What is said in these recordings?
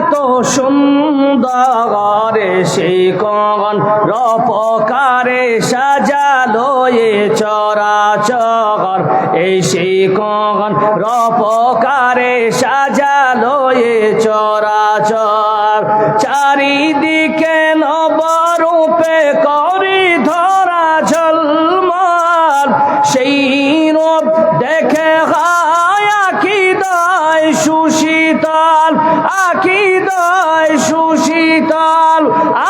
এত সুন্দর সেই কোন রূপকারে সাজালো এ চরাচর এই সেই কোন রূপকারে সাজালো এ চরাচর চারিদিকে নবরূপে করি ধরা ঝলমল সেই রূপ দেখে আকিদায় সুশীতল আকিদায় সুশীতল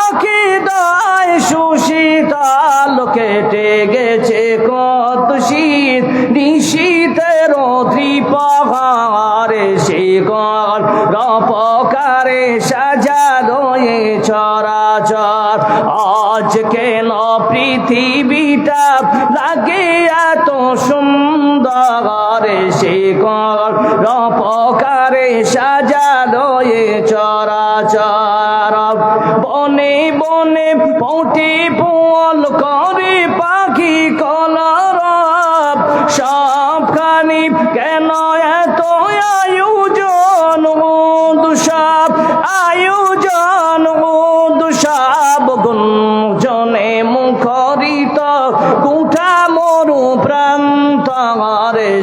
আকিদায় সুশীতল কেটে গেছে কত শীত নিশীতের ত্রিপাহারে সে গল রূপকারে সাজালো এ চরাচর আজ কেন পৃথিবীটা লাগে এত সুন্দর সে গল রূপকারে সাজালো এ চরাচর বনে বনে পৌটি পোল করে পাখি কলরব সবখানি কেন এত আয়োজন দুষাব আয়োজন দুষাব গুঞ্জনে মুখরিত কুঠা মরু প্রান্ত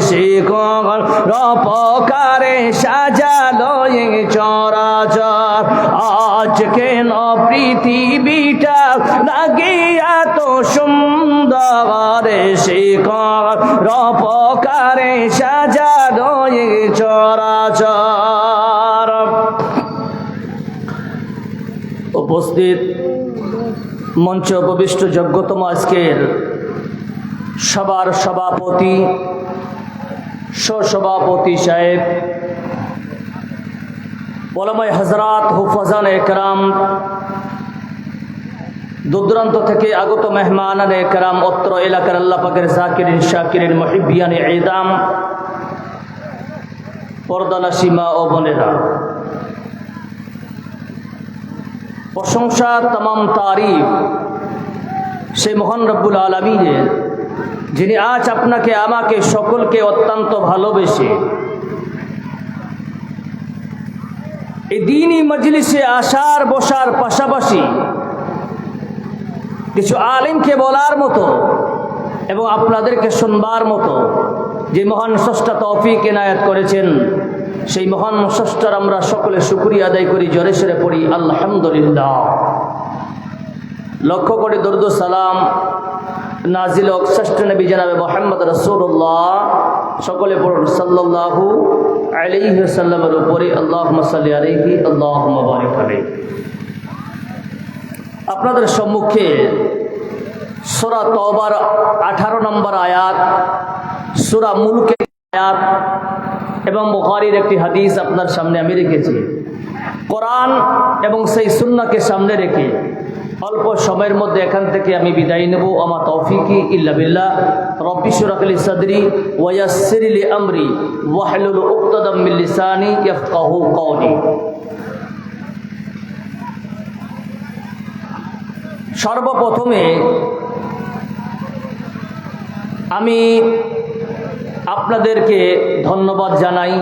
সে কল রূপকারে সাজালো এ চরাচর আজ কেন পৃথিবীটা লাগে এত সুন্দর সে কল রূপকারে সাজালো এ চরাচর। উপস্থিত মঞ্চ উপবিষ্ট যোগ্যতম আজকের সবার সভাপতি সভাপতি সাহেব ওলামায়ে হযরত হুফাজান একরাম দূরদূরান্ত থেকে আগত মেহমানান একরাম অত্র এলাকার আল্লাহ পাকের জাকিরিন শাকিরিন মুহিব্বিয়ান ইদাম পর্দানাশী মা ও বোনেরা প্রশংসা तमाम তারিফ সেই মহান রব্বুল আলামিনের যিনি আজ আপনাকে আমাকে সকলকে অত্যন্ত ভালোবেসে এই দ্বীনি মজলিসে আসার বসার পাশাপাশি কিছু আলেমকে বলার মতো এবং আপনাদেরকে শুনবার মতো যে মহান স্রষ্টা তৌফিক এনায়েত করেছেন সেই মহান স্রষ্টার আমরা সকলে শুকরিয়া আদায় করি জোরে সোরে পড়ি আলহামদুলিল্লাহ। লক্ষ কোটি দরুদ ও সালাম নাজিল হোক শ্রেষ্ঠ নবী জনাবে মুহাম্মদ রাসূলুল্লাহ সকলে পড়ুন সাল্লাল্লাহু আলাইহি ওয়াসাল্লামের উপরে আল্লাহুম্মা সাল্লি আলাইহি আল্লাহুম্মা বারিক আলাইহি। আপনাদের সম্মুখে সূরা তওবার 18 নম্বর আয়াত, সূরা মুলকের আয়াত এবং বুখারীর একটি হাদিস আপনার সামনে আমি রেখেছি। কোরআন এবং সেই সুন্নাহকে সামনে রেখে অল্প সময়ের মধ্যে এখান থেকে আমি বিদায় নেব। আমা তৌফিকি ইল্লা বিল্লাহ। রব্বি ইশরাহ লি সাদরি ওয়া ইয়াসসির লি আমরি ওয়াহলুল উকতাদাম মিন লিসানি ইয়াফকাহু কওলি। সর্বপ্রথমে আমি আপনাদেরকে ধন্যবাদ জানাই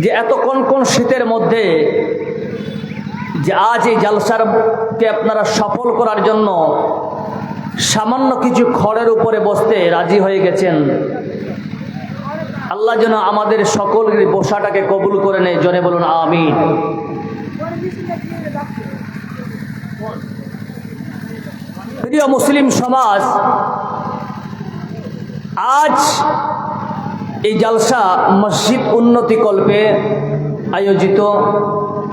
যে এত কোন শীতের মধ্যে যে আজ এই জালসারকে আপনারা সফল করার জন্য সামান্য কিছু খড়ের উপরে বসতে রাজি হয়ে গেছেন। আল্লাহ যেন আমাদের সকলের বসাটাকে কবুল করে নেয়, জোরে বলুন আমিন। প্রিয় মুসলিম সমাজ, আজ এই জালসা মসজিদ উন্নতি কল্পে আয়োজিত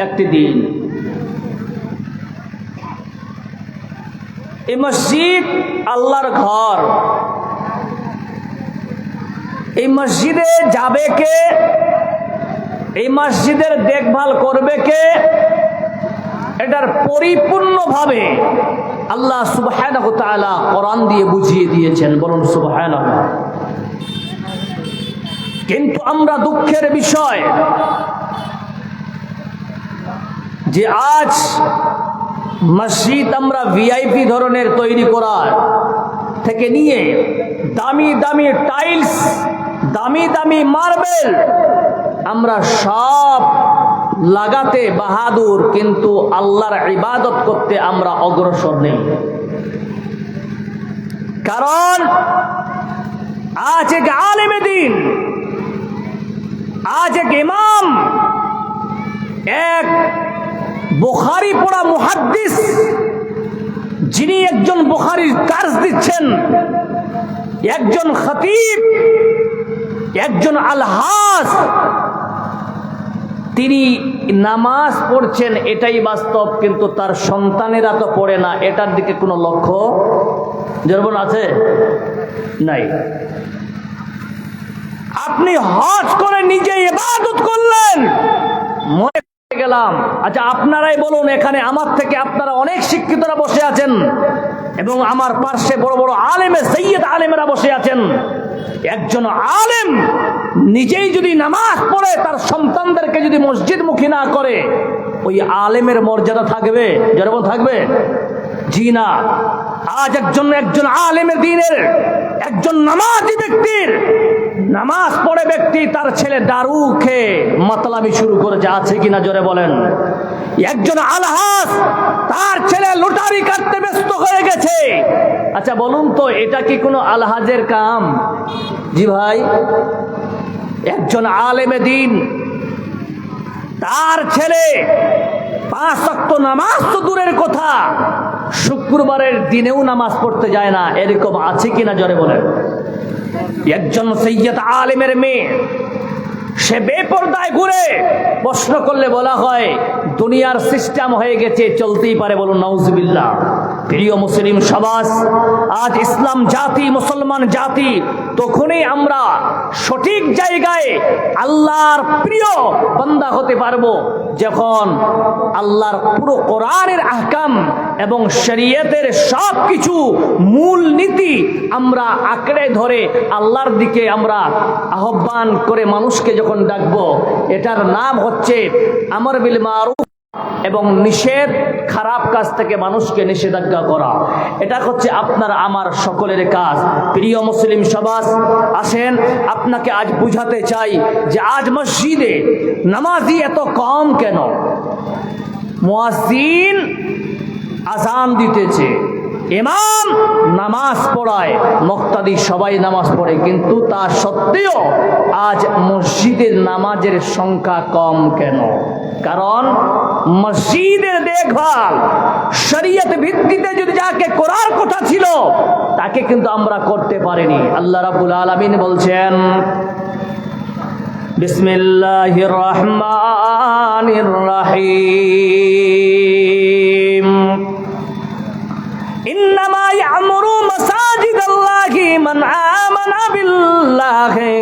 একটি দিন। এই মসজিদ আল্লাহর ঘর। এই মসজিদে যাবে কে? এই মসজিদের দেখভাল করবে কে? এটার পরিপূর্ণভাবে আল্লাহ সুবহানাহু ওয়া তাআলা কোরআন দিয়ে বুঝিয়ে দিয়েছেন, বলুন সুবহানাল্লাহ। কিন্তু আমরা দুঃখের বিষয় যে আজ মসজিদ আমরা ভিআইপি ধরনের তৈরি করার থেকে নিয়ে দামি দামি টাইলস, দামি দামি মার্বেল আমরা সব লাগাতে বাহাদুর, কিন্তু আল্লাহর ইবাদত করতে আমরা অগ্রসর নেই। কারণ আজ এক আলেমে দ্বীন, আজ এক ইমাম, এক বুখারী পড়া মুহাদ্দিস, যিনি একজন বুখারীর কার্জ দিচ্ছেন, একজন খতিব, একজন আলহাজ, তিনি নামাজ পড়ছেন এটাই বাস্তব, কিন্তু তার সন্তানেরা তো পড়ে না, এটার দিকে কোনো লক্ষ্য যেমন আছে নাই। আপনি হজ করে নিজে ইবাদত করলেন, মনে গেলাম। আচ্ছা আপনারাই বলুন, এখানে আমার থেকে আপনারা অনেক শিক্ষিতরা বসে আছেন এবং আমার পার্শ্বে বড় বড় আলেমে সৈয়দ আলেমেরা বসে আছেন। একজন আলেম নিজেই যদি নামাজ পড়ে তার সন্তানদেরকে যদি মসজিদমুখী না করে, ওই আলেমের মর্যাদা থাকবে? যেরকম থাকবে? জি না। আজ একজন আলেমের দ্বীনের, একজন নামাজি ব্যক্তির, নামাজ পড়ে ব্যক্তি, তার ছেলে দারু খেয়ে মাতলামি শুরু করেছে, আছে কিনা জোরে বলেন। একজন আলহাজ, তার ছেলে লটারি কাটতে ব্যস্ত হয়ে গেছে। আচ্ছা বলুন তো, এটা কি কোনো আলহাজের কাম? জি ভাই। একজন আলেমে দ্বীন, তার ছেলে 5 ওয়াক্ত নামাজ তো দূরের কথা, শুক্রবারের দিনেও নামাজ পড়তে যায় না, এরকম আছে কিনা জোরে বলেন। একজন সৈয়দ আলেমের মেয়ে, সে বেপরদায় ঘুরে, প্রশ্ন করলে বলা হয় দুনিয়ার সিস্টেম হয়ে গেছে, চলতেই পারে, বলুন নাউজুবিল্লাহ। প্রিয় মুসলিম সমাজ, আজ ইসলাম জাতি, মুসলমান জাতি, তখনই আমরা সঠিক জায়গায় আল্লাহর প্রিয় বান্দা হতে পারবো যখন আল্লাহর পুরো কোরআনের আহকাম এবং শরীয়তের সব কিছু মূল নীতি আমরা আঁকড়ে ধরে আল্লাহর দিকে আমরা আহ্বান করে মানুষকে যখন ডাকবো। এটার নাম হচ্ছে আমর বিল মারুফ এবং নিষেধ, খারাপ কাজ থেকে মানুষকে নিষেধাজ্ঞা করা। এটা হচ্ছে আপনার আমার সকলের কাজ। প্রিয় মুসলিম সমাজ, আসেন আপনাকে আজ বুঝাতে চাই যে আজ মসজিদে নামাজি এত কম কেন। মুয়াজ্জিন আযান দিতেছে, ইমাম নামাজ পড়ায়, মুক্তাদি সবাই নামাজ পড়ে, কিন্তু তা সত্ত্বেও আজ মসজিদের নামাজের সংখ্যা কম কেন? কারণ মসজিদের দেখভাল শরীয়ত ভিত্তিতে যদি যাকে করার কথা ছিল তাকে কিন্তু আমরা করতে পারিনি। আল্লাহ রাব্বুল আলামিন বলছেন, বিসমিল্লাহির রহমানির রহিম, ইন্নামা ইয়ামুরু মাসাজিদাল্লাহি মান আমানা বিল্লাহি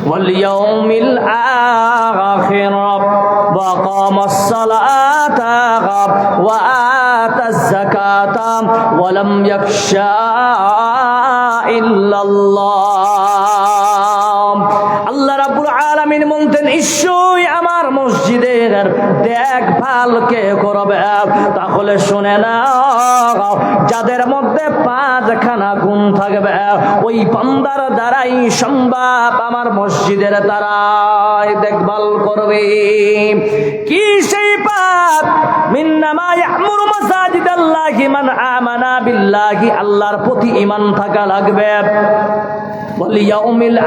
ওয়াল ইয়াউমিল আখির ওয়া কামাস সালাতা ওয়া আতাজ যাকাতা ওয়া লাম ইয়াখশা ইল্লাল্লাহ। আল্লাহ রাব্বুল আলামিন বলতেন, নিশ্চয়ই আমার মসজিদের দেখভাল কে করবে? তাহলে শুনে না, যাদের মধ্যে 5খানা গুণ থাকবে, ওই বান্দার দ্বারাই সম্ভব আমার মসজিদের দ্বারাই দেখভাল করবে। কি সেই পাপ? মিন্নামা ইয়ামুরু মাসাজিদাল্লাহি মান আমানা বিল্লাহি, আল্লাহর প্রতি ঈমান থাকা লাগবে, ওয়াল ইয়াউমিল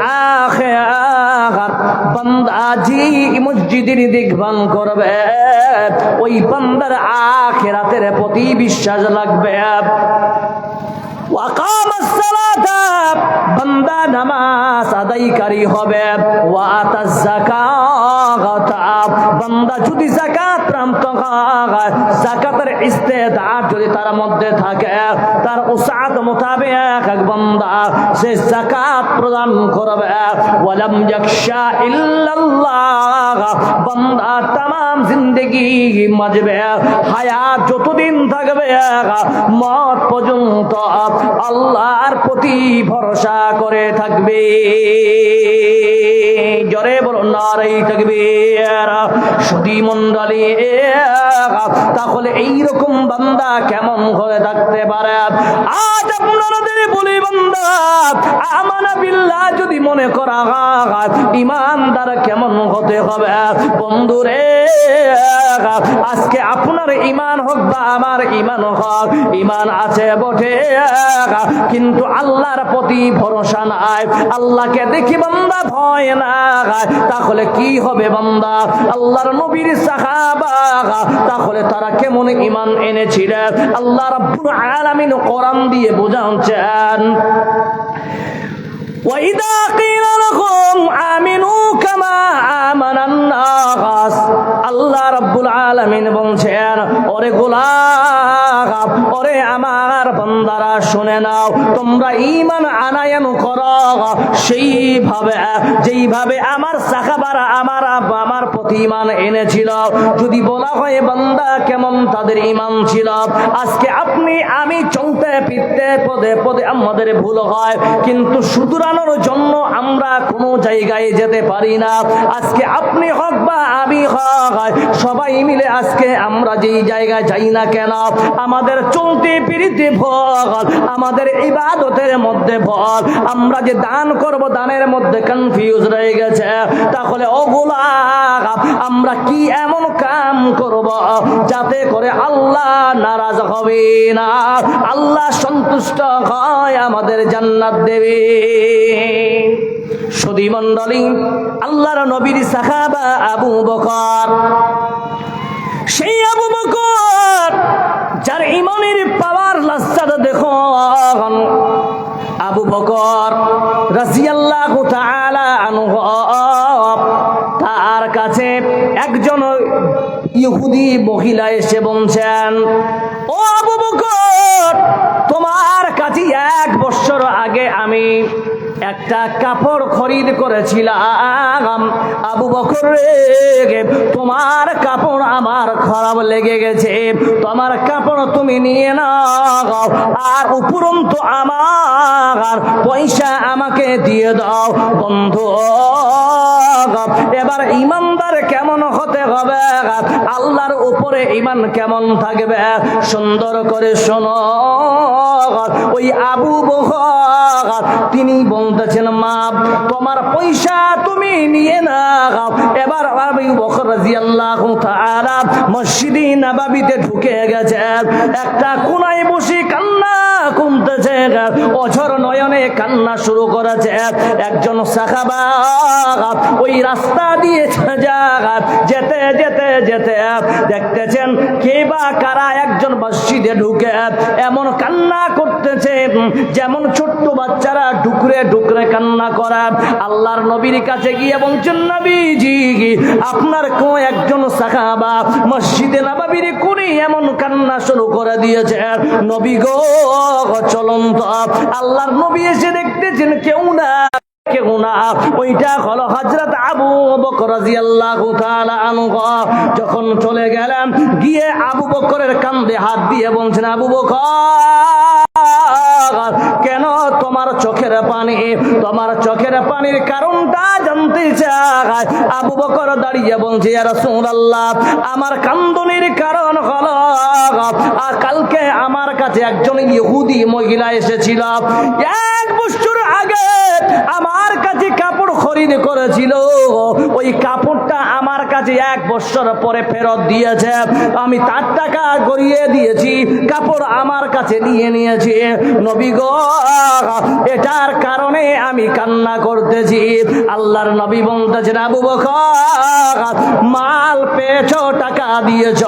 আখির, বান্দা জি মসজিদের দেখভাল করবে, ওই বান্দার আখিরাতের প্রতি বিশ্বাস লাগবে। ওয়া কামাস সালাতা, বান্দা নামাজ আদায়কারী হবে। ওয়া আতাজ যাকাতা, বান্দা যদি যাকাত প্রাপ্ত হয়, যাকাতের ইস্তেদাদ যদি তার মধ্যে থাকে, তার উসাত মোতাবেক এক বান্দা সে যাকাত প্রদান করবে। ওয়া লাম ইয়াখশা ইল্লাল্লাহ, বান্দা तमाम জিন্দেগি মাজবে, হায়াত যতদিন থাকবে, মত পর্যন্ত আল্লাহর প্রতি ভরসা করে থাকবে। জোরে বলো নারে তাকবীর। সুধী মণ্ডলী, তাহলে এইরকম বান্দা কেমন হয়ে থাকতে পারে? আজ আপনাদের বলি বান্দা আমানা বিল্লাহ যদি মনে করা হয় ইমানদার কেমন হতে হবে? বন্ধুরে, আজকে আপনার ইমান হোক বা আমার ইমান হোক, ইমান আছে বটে কিন্তু আল্লাহর প্রতি ভরসা নাই, আল্লাহকে দেখি বান্দা ভয় না, তাহলে কি হবে বান্দা? আল্লাহর নবীর সাহাবা তাহলে তারা কেমন ইমান এনেছিলেন আল্লাহ রাব্বুল আলামিন কোরআন দিয়ে বোঝাচ্ছেন। وَإِذَا قِيلَ لَهُمْ آمِنُوا كَمَا آمَنَ النَّاسُ, আল্লাহ রাব্বুল আলামিন বলছেন, ওরে গোলাম, ওরে আমার বান্দারা শুনে নাও, তোমরা ঈমান আনায়ন করো সেইভাবে যেইভাবে আমার সাহাবারা আমার প্রতি ঈমান এনেছিল। যদি বলা হয় বান্দা কেমন তাদের ঈমান ছিল, আজকে আপনি আমি চলতে ফিরতে পদে পদে আমাদের ভুল হয়, কিন্তু শুধরানোর জন্য আমরা কোনো জায়গায় যেতে পারি না। আজকে আপনি হক বা আমি হক, সবাই মিলে আজকে আমরা যেই জায়গায় যাই না কেন, আমাদের চলতে ফিরতে ভুল, আমাদের ইবাদতের মধ্যে ভুল, আমরা যে দান করব দানের মধ্যে কনফিউজ রয়ে গেছে। তাহলে ওগুলা আমরা কি এমন কাম করব যাতে করে আল্লাহ নারাজ হবে না, আল্লাহ সন্তুষ্ট হয়, আমাদের জান্নাত দেবে? সুধী মণ্ডলী, আল্লাহর নবীর সাহাবা আবু বকর, সেই আবু বকর যার ইমানের পাওয়ার লাস্তাটা দেখুন। আবু বকর রাদিয়াল্লাহু তাআলা আনহু, তার কাছে একজন ইহুদি মহিলা এসে বলছেন, ও আবু বকর, তোমার কাছে 1 বছর আগে আমি একটা কাপড় খরিদ করেছিলাম। আবু বকর রে, তোমার কাপড় আমার খারাপ লেগে গেছে, তোমার কাপড় তুমি নিয়ে নাও, আর উপরন্তু আমার পয়সা আমাকে দিয়ে দাও। বন্ধু, এবার ইমানদার কেমন হতে হবে, আল্লাহর উপরে ঈমান কেমন থাকবে, সুন্দর করে শোনো। ওই আবু বকর তিনি বলতেছেন, মা তোমার পয়সা তুমি নিয়ে নাও। এবার আবু বকর রাদিয়াল্লাহু তাআলা মসজিদে নববীতে ঢুকে গেছে, একটা কোনায় বসে কান্না করতেছে, অঝর নয়নে কান্না শুরু করেছে। একজন সাহাবা ওই রাস্তা দিয়ে যেতে যেতে যেতে দেখতেছেন কে বা কারা একজন মসজিদে ঢুকে এমন কান্না করতেছে যেমন ছোট্ট বাচ্চারা ডুকরে ডুকরে কান্না করে। আল্লাহর নবীর কাছে গিয়ে বলছেন, নবীজি, আপনার কোন একজন সাহাবা মসজিদে নববীর কোণে এমন কান্না শুরু করে দিয়েছে। নবী গো, চলুন তো। আল্লাহর নবী এসে দেখতেছেন কেউ না, ওইটা হলো হযরত আবু বকর রাদিয়াল্লাহু তাআলা আনহু। যখন চলে গেলেন, গিয়ে আবু বকরের কাঁধে হাত দিয়ে বলছেন, আবু বকর, কেন তোমার চোখের পানি? তোমার চোখের পানির কারণটা জানতে চাই। আবু বকর দাঁড়িয়ে বলছে, ইয়া রাসূলুল্লাহ, আমার কান্দনের কারণ হলো কালকে আমার কাছে একজন ইহুদি মহিলা এসেছিল, 1 বছর আগে আমার কাছে কাপড় খরিদ করেছিল, ওই কাপড়টা আমার কাছে 1 বছর পরে ফেরত দিয়েছে, আমি তার টাকা গড়িয়ে দিয়েছি, কাপড় আমার কাছে নিয়ে নিয়েছি। নবী গো, এটার কারণে আমি কান্না করতেছি। আল্লাহর নবী বলতেছেন, আবু বকর, মাল পেয়েছো, টাকা দিয়েছ,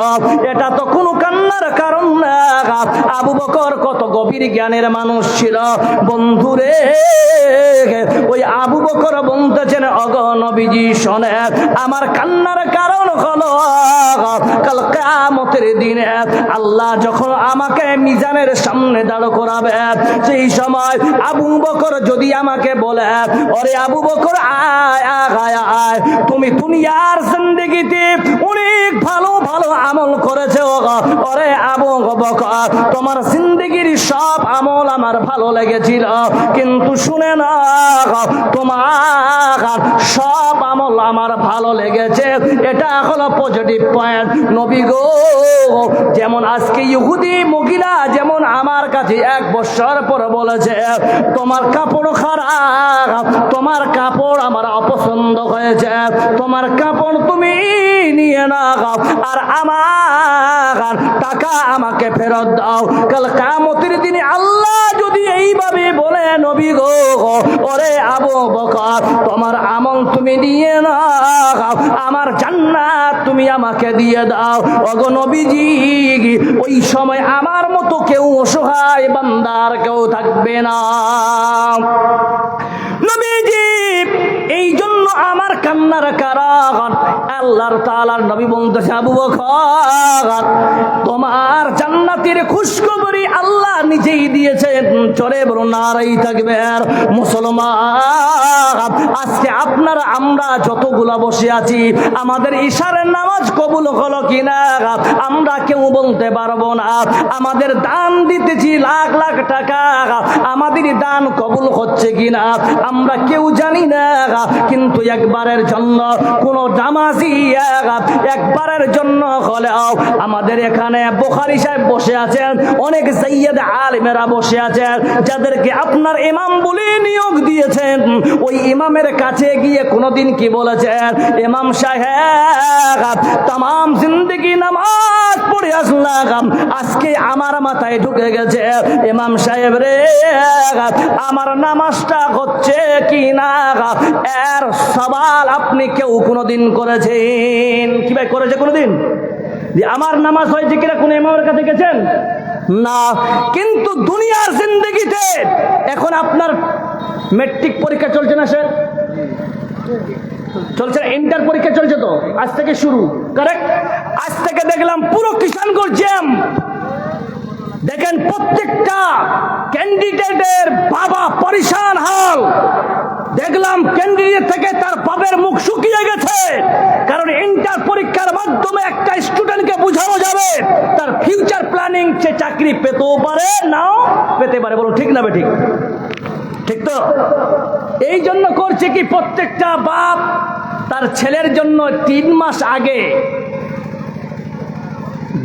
এটা তো কোনো কান্নার কারণ না। আবু বকর কত গভীর জ্ঞানের মানুষ ছিল বন্ধুরে। ওই আবু বকর বলতেছেন, ওগো নবীজি শোনেন, আমার কান্নার বলার কারণ হলো কাল কিয়ামতের দিনে আল্লাহ যখন আমাকে মিজানের সামনে দাঁড় করাবে, সেই সময় আবু বকর যদি আমাকে বলে, ওরে আবু বকর আয় আয় আয়, তুমি দুনিয়ার জিন্দেগিতে অনেক ভালো ভালো আমল করেছো, ওরে আবু বকর তোমার জিন্দেগির সব আমল আমার ভালো লেগেছিল, কিন্তু শুনে না তোমার সব আমল আমার ভালো লেগেছে, এটা হলো পজিটিভ পয়েন্ট। নবী গো, যেমন আজকে ইহুদি মহিলা যেমন আমার কাছে 1 বছর পর বলেছে তোমার কাপড় খারাপ, তোমার কাপড় আমার অপছন্দ হয়েছে, তোমার কাপড় তুমি নিয়ে নাও আর আমার টাকা আমাকে ফেরত দাও। কাল কিয়ামতের দিনে আল্লাহ যদি এইভাবে বলে, নবী গো, ওরে আবু বকর তোমার আমল তুমি নিয়ে নাও, আমার জান্নাত তুমি আমাকে দিয়ে দাও। ওগো নবীজি, ওই সময় আমার মতো কেউ অসহায় বান্দার কেউ থাকবে না। নবীজি এই জন্য আমার কান্নার কারণ আল্লাহর তাআলার নবী বলতেছে, আবু বকর তোমার জান্নাতের খুশখবরি আল্লাহ নিজেই দিয়েছেন। চরে বড় নারাই থাকবে। মুসলমান, আজকে আপনারা আমরা যতগুলা বসে আছি, আমাদের ইশারের নামাজ কবুল হলো কিনা আমরা কেউ বলতে পারবো না। আমাদের দান দিতেছি লাখ লাখ টাকা, আমাদের দান কবুল হচ্ছে কিনা আমরা কেউ জানি না। কিন্তু একবারের জন্য কোন নামাজি একবারের জন্য হলেও আমাদের এখানে বুখারী সাহেব বসে আছেন, অনেক সাইয়্যিদ আলেমেরা বসে আছেন, যাদেরকে আপনার ইমাম বলে নিয়োগ দিয়েছেন, ওই ইমামের কাছে গিয়ে কোনোদিন কি বলেছেন, ইমাম সাহেব तमाम জিন্দেগি নামাজ পড়ে আসলাম, আজকে আমার মাথায় ঢুকে গেছে ইমাম সাহেব রে আমার নামাজটা হচ্ছে কি না, এর সওয়াল আপনি কেউ কোনোদিন করেছেন কি? ভাই করেছে কোনোদিন যে আমার নামাজ হয়েছে কিনা কোন ইমামের কাছে গেছেন? না। কিন্তু দুনিয়ার জিন্দেগিতে এখন আপনার ম্যাট্রিক পরীক্ষা চলছে না স্যার? চলছে। ইন্টার পরীক্ষা চলছে তো, আজ থেকে শুরু, কারেক্ট? আজ থেকে দেখলাম পুরো কিষানগঞ্জ জ্যাম। দেখেন প্রত্যেকটা ক্যান্ডিডেটের বাবা পরিশান হাল। দেখলাম ক্যান্ডিডেট থেকে তার বাবার মুখ শুকিয়ে গেছে, কারণ ইন্টার পরীক্ষার মাধ্যমে একটা স্টুডেন্টকে বোঝানো যাবে তার ফিউচার প্ল্যানিং, সে চাকরি পেতেও পারে নাও পেতে পারে। বলো ঠিক না বেঠিক? ঠিক তো? এই জন্য করছে কি, প্রত্যেকটা বাপ তার ছেলের জন্য 3 মাস আগে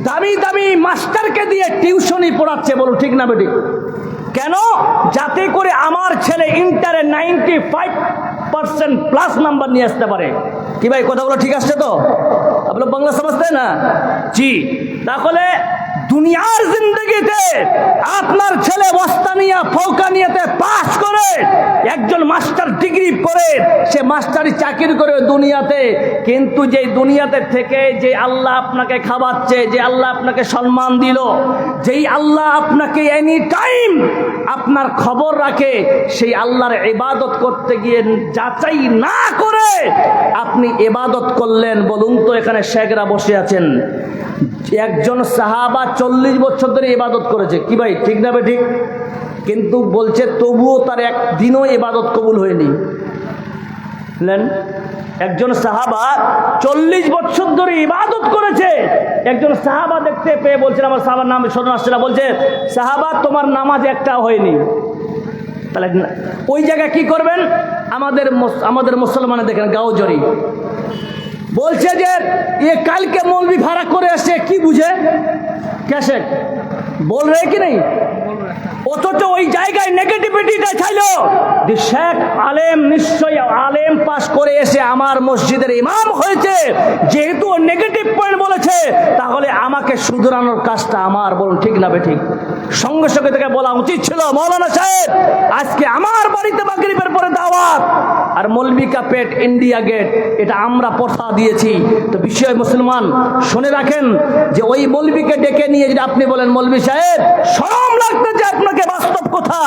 দামি দামি মাস্টারকে দিয়ে টিউশনি পড়াচ্ছে। বলো ঠিক না বেঠিক? কেন? যাতে করে আমার ছেলে ইন্টারে 95% প্লাস নাম্বার নিয়ে আসতে পারে। কি ভাই কথাগুলো ঠিক আসছে তো? আপনার বাংলা সমঝতে না? জি। তাহলে দুনিয়ার জিন্দগিতে আপনার ছেলে ওয়াস্তানিয়া ফৌকানিয়াতে পাস করে একজন মাস্টার ডিগ্রি করে সে মাস্টারি চাকরি করে দুনিয়াতে, কিন্তু যে দুনিয়াতে থেকে যে আল্লাহ আপনাকে খাওয়াচ্ছে, যে আল্লাহ আপনাকে সম্মান দিল, যেই আল্লাহ আপনাকে এনি টাইম আপনার খবর রাখে, সেই আল্লাহর ইবাদত করতে গিয়ে যাচাই না করে আপনি ইবাদত করলেন। বলুন তো, এখানে শেখরা বসে আছেন, একজন সাহাবা 40 বছর ধরে ইবাদত করেছে। কি ভাই ঠিক না ঠিক? কিন্তু বলছে তবুও তার একদিনও ইবাদত কবুল হয়নি। একজন সাহাবা 40 বছর ধরে ইবাদত করেছে। একজন সাহাবা দেখতে পেয়ে বলছেন, আমার সাহাবার নাম স্মরণ আসছে না, বলছে সাহাবা তোমার নামাজ একটা হয়নি। তাহলে ওই জায়গায় কি করবেন? আমাদের মুসলমানের দেখেন গাওজরি বলছে যে এ কালকে মৌলবি ভাড়া করে আসে, কি বুঝে कैसे बोल रहे कि नहीं? অথচ ওই জায়গায় নেগেটিভিটিটা ছিল যে শেখ আলেম নিশ্চয়ই আলেম পাস করে এসে আমার মসজিদের ইমাম হয়েছে, যেহেতু নেগেটিভ পয়েন্ট বলেছে তাহলে আমাকে শুধরানোর কাজটা আমার। বলুন ঠিক না বেঠিক? সঙ্গে সঙ্গে থেকে বলা উচিত ছিল, মৌলানা সাহেব আজকে আমার বাড়িতে মাগরিবের পরে দাওয়াত, আর মৌলবি কা পেট ইন্ডিয়া গেট, এটা আমরা প্রথা দিয়েছি। তো বিষয় মুসলমান শুনে রাখেন যে ওই মৌলবিকে ডেকে নিয়ে যদি আপনি বলেন মৌলবি সাহেব শরম লাগতো যে আপনাকে থাকে বাস্তব কথা।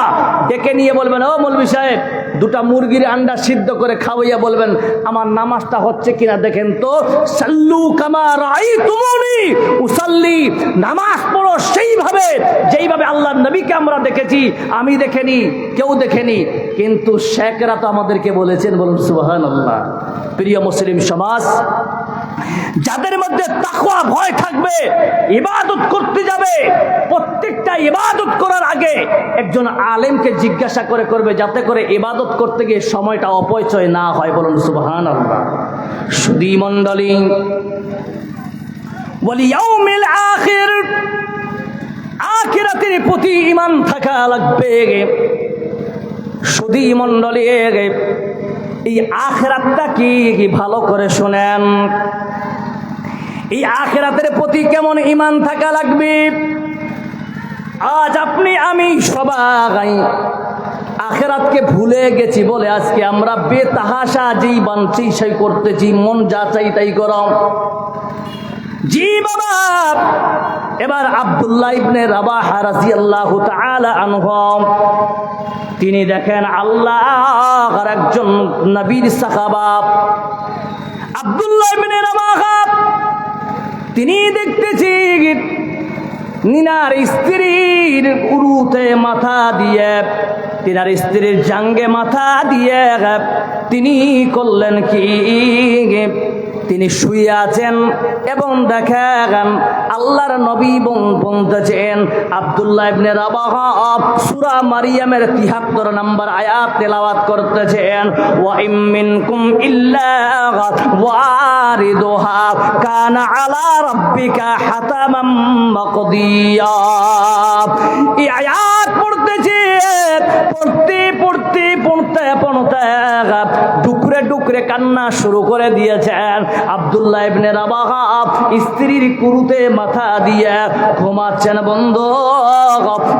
ডেকে নিয়ে বলবেন, ও মৌলভী সাহেব, দুটা মুরগির আন্ডা সিদ্ধ করে খাওয়াইয়া বলবেন, আমার নামাজটা হচ্ছে কিনা দেখেন তো। সাল্লু কামা রাআইতুমুনি উসাল্লি, নামাজ পড়ো সেইভাবে যেইভাবে আল্লাহর নবীকে আমরা দেখেছি। আমি দেখেনি, কেউ দেখেনি, কিন্তু শেখরা তো আমাদেরকে বলেছেন। বলুন সুবহানাল্লাহ। প্রিয় মুসলিম সমাজ, যাদের মধ্যে তাকওয়া ভয় থাকবে, ইবাদত করতে যাবে, প্রত্যেকটা ইবাদত করার আগে একজন আলেমকে জিজ্ঞাসা করে করবে, যাতে করে ইবাদত করতে গিয়ে সময়টা অপচয় না হয়। বলুন সুবহানাল্লাহ। সুধী মণ্ডলী, ওয়াল ইয়াউমিল আখির, আখিরাতের প্রতি ঈমান থাকা লাগবে। সুধী মণ্ডলী, এই আখিরাতটা কি ভালো করে শুনেন। এই আখিরাতের প্রতি কেমন ঈমান থাকা লাগবে। আজ আপনি আমি সবাই আখিরাতকে ভুলে গেছি বলে আজকে আমরা বেতাহাসা যেই বানছি সেই করতেছি, মন যা চাই তাই করম। জি বাবা, এবার আব্দুল্লাহ ইবনে রাবাহা রাদিয়াল্লাহু তাআলা আনহু, তিনি দেখেন আল্লাহর একজন নবীর সাহাবা আব্দুল্লাহ ইবনে রাবাহা, তিনি দেখতেছি নিনার স্ত্রীর উরুতে মাথা দিয়ে, তিনার স্ত্রীর জাঙ্গে মাথা দিয়ে তিনি করলেন কি, তিনি শুয়ে আছেন এবং দেখেন আল্লাহর নবী বলতেছেন, আব্দুল্লাহ ইবনে রাবাহা সূরা মারিয়ামের ৭৩ নম্বর আয়াত তেলাওয়াত করতেছেন, ওয়া ইম মিনকুম ইল্লা ওয়ারিদুহা কানা আলা রাব্বিকা হাতামান মাকদিয়া। এই আয়াত পড়তেছে, পড়তে ডুকরে ডুকরে কান্না শুরু করে দিয়েছেন। আব্দুল্লাহ ইবনে রাবাহা স্ত্রীর কুরুতে মাথা দিয়ে ঘুমাচ্ছেন। বন্ধু,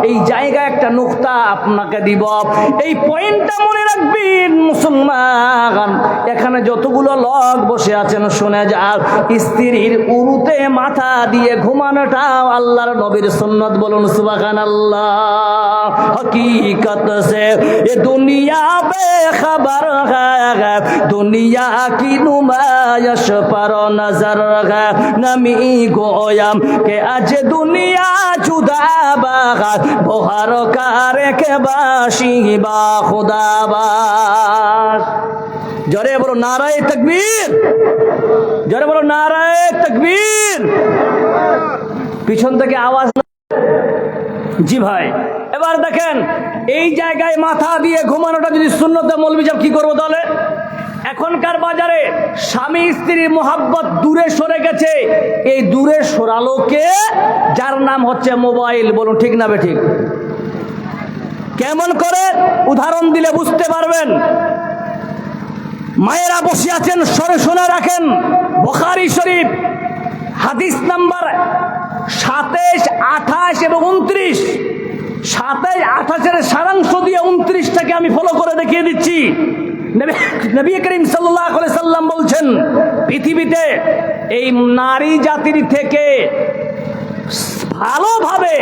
এই জায়গায় একটা নুকতা আপনাকে দিব, এই পয়েন্টটা মনে রাখবেন মুসলমান। এখানে যতগুলো লোক বসে আছেন শুনে যান, স্ত্রীর উরুতে মাথা দিয়ে ঘুমানোটা আল্লাহর নবীর সুন্নাত। বলুন সুবহানাল্লাহ। हकीकत से ये दुनिया बेखबर है, दुनिया की नुमाइश पर नजर है, नमी गोयम के आज दुनिया जुदा बाग बोहर करे के बाशी बा खुदाबाद। জোরে বলো নারায়ে তাকবীর, জোরে বলো নারায়ে তাকবীর। পিছন থেকে আওয়াজ। জি ভাই, এবার দেখেন এই জায়গায় মাথা দিয়ে ঘুমানোটা যদি সুন্নতে, মৌলভী সাহেব কি করবো তাহলে? এখনকার বাজারে স্বামী স্ত্রীর মোহাব্বত দূরে সরে গেছে। এই দূরে সরালো কে? যার নাম হচ্ছে মোবাইল। বলুন ঠিক না বেঠিক? কেমন করে উদাহরণ দিলে বুঝতে পারবেন। মায়েরা বসে আছেন, সরে শোনা রাখেন, বুখারী শরীফ হাদিস নাম্বার ২৭, ২৮ এবং ২৯। ২৭, ২৮-এর সারাংশ দিয়ে ২৯টাকে আমি ফলো করে দেখিয়ে দিচ্ছি। নবী করিম সাল্লাল্লাহু আলাইহি সাল্লাম বলছেন, পৃথিবীতে এই নারী জাতির থেকে ভালোভাবে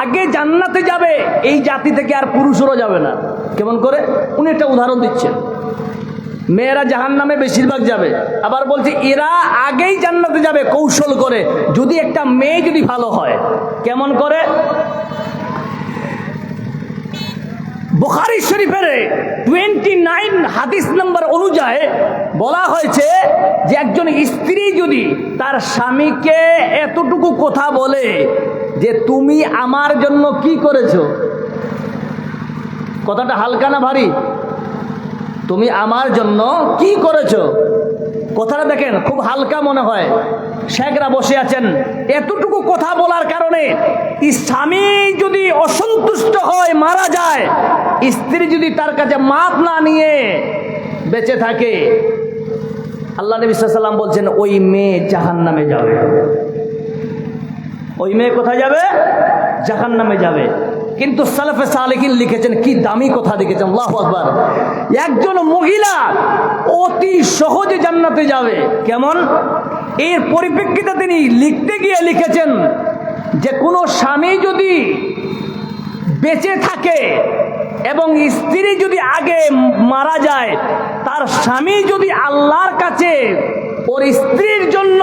আগে জান্নাতে যাবে এই জাতি থেকে আর পুরুষেরও যাবে না। কেমন করে? উনি একটা উদাহরণ দিচ্ছেন। মেয়েরা জাহান্নামে বেশিরভাগ যাবে, আবার বলছে এরা আগেই জান্নাতে যাবে কৌশল করে, যদি একটা মেয়ে যদি ভালো হয়। কেমন করে? বুখারী শরীফের 29 হাদিস নম্বর অনুযায়ী বলা হয়েছে যে একজন স্ত্রী যদি তার স্বামীকে এতটুকু কথা বলে যে তুমি আমার জন্য কি করেছো, কথাটা হালকা না ভারী? তুমি আমার জন্য কি করেছো, কথাটা দেখেন খুব হালকা মনে হয়। শেখরা বসে আছেন, এতটুকু কথা বলার কারণে স্বামী যদি অসন্তুষ্ট হয়, মারা যায়, স্ত্রী যদি তার কাছে মাপ না নিয়ে বেঁচে থাকে, আল্লাহ নবী সাল্লাল্লাহু আলাইহি ওয়াসাল্লাম বলছেন ওই মেয়ে জাহান্নামে যাবে। ওই মেয়ে কোথায় যাবে? জাহান্নামে যাবে। কিন্তু সালাফে সালেহিন লিখেছেন, কি দামি কথা লিখেছেন, আল্লাহু আকবার। একজন মহিলা অতি সহজে জান্নাতে যাবে। কেমন? এর পরিপ্রেক্ষিতে তিনি লিখতে গিয়ে লিখেছেন যে কোনো স্বামী যদি বেঁচে থাকে এবং স্ত্রী যদি আগে মারা যায়, তার স্বামী যদি আল্লাহর কাছে ওর স্ত্রীর জন্য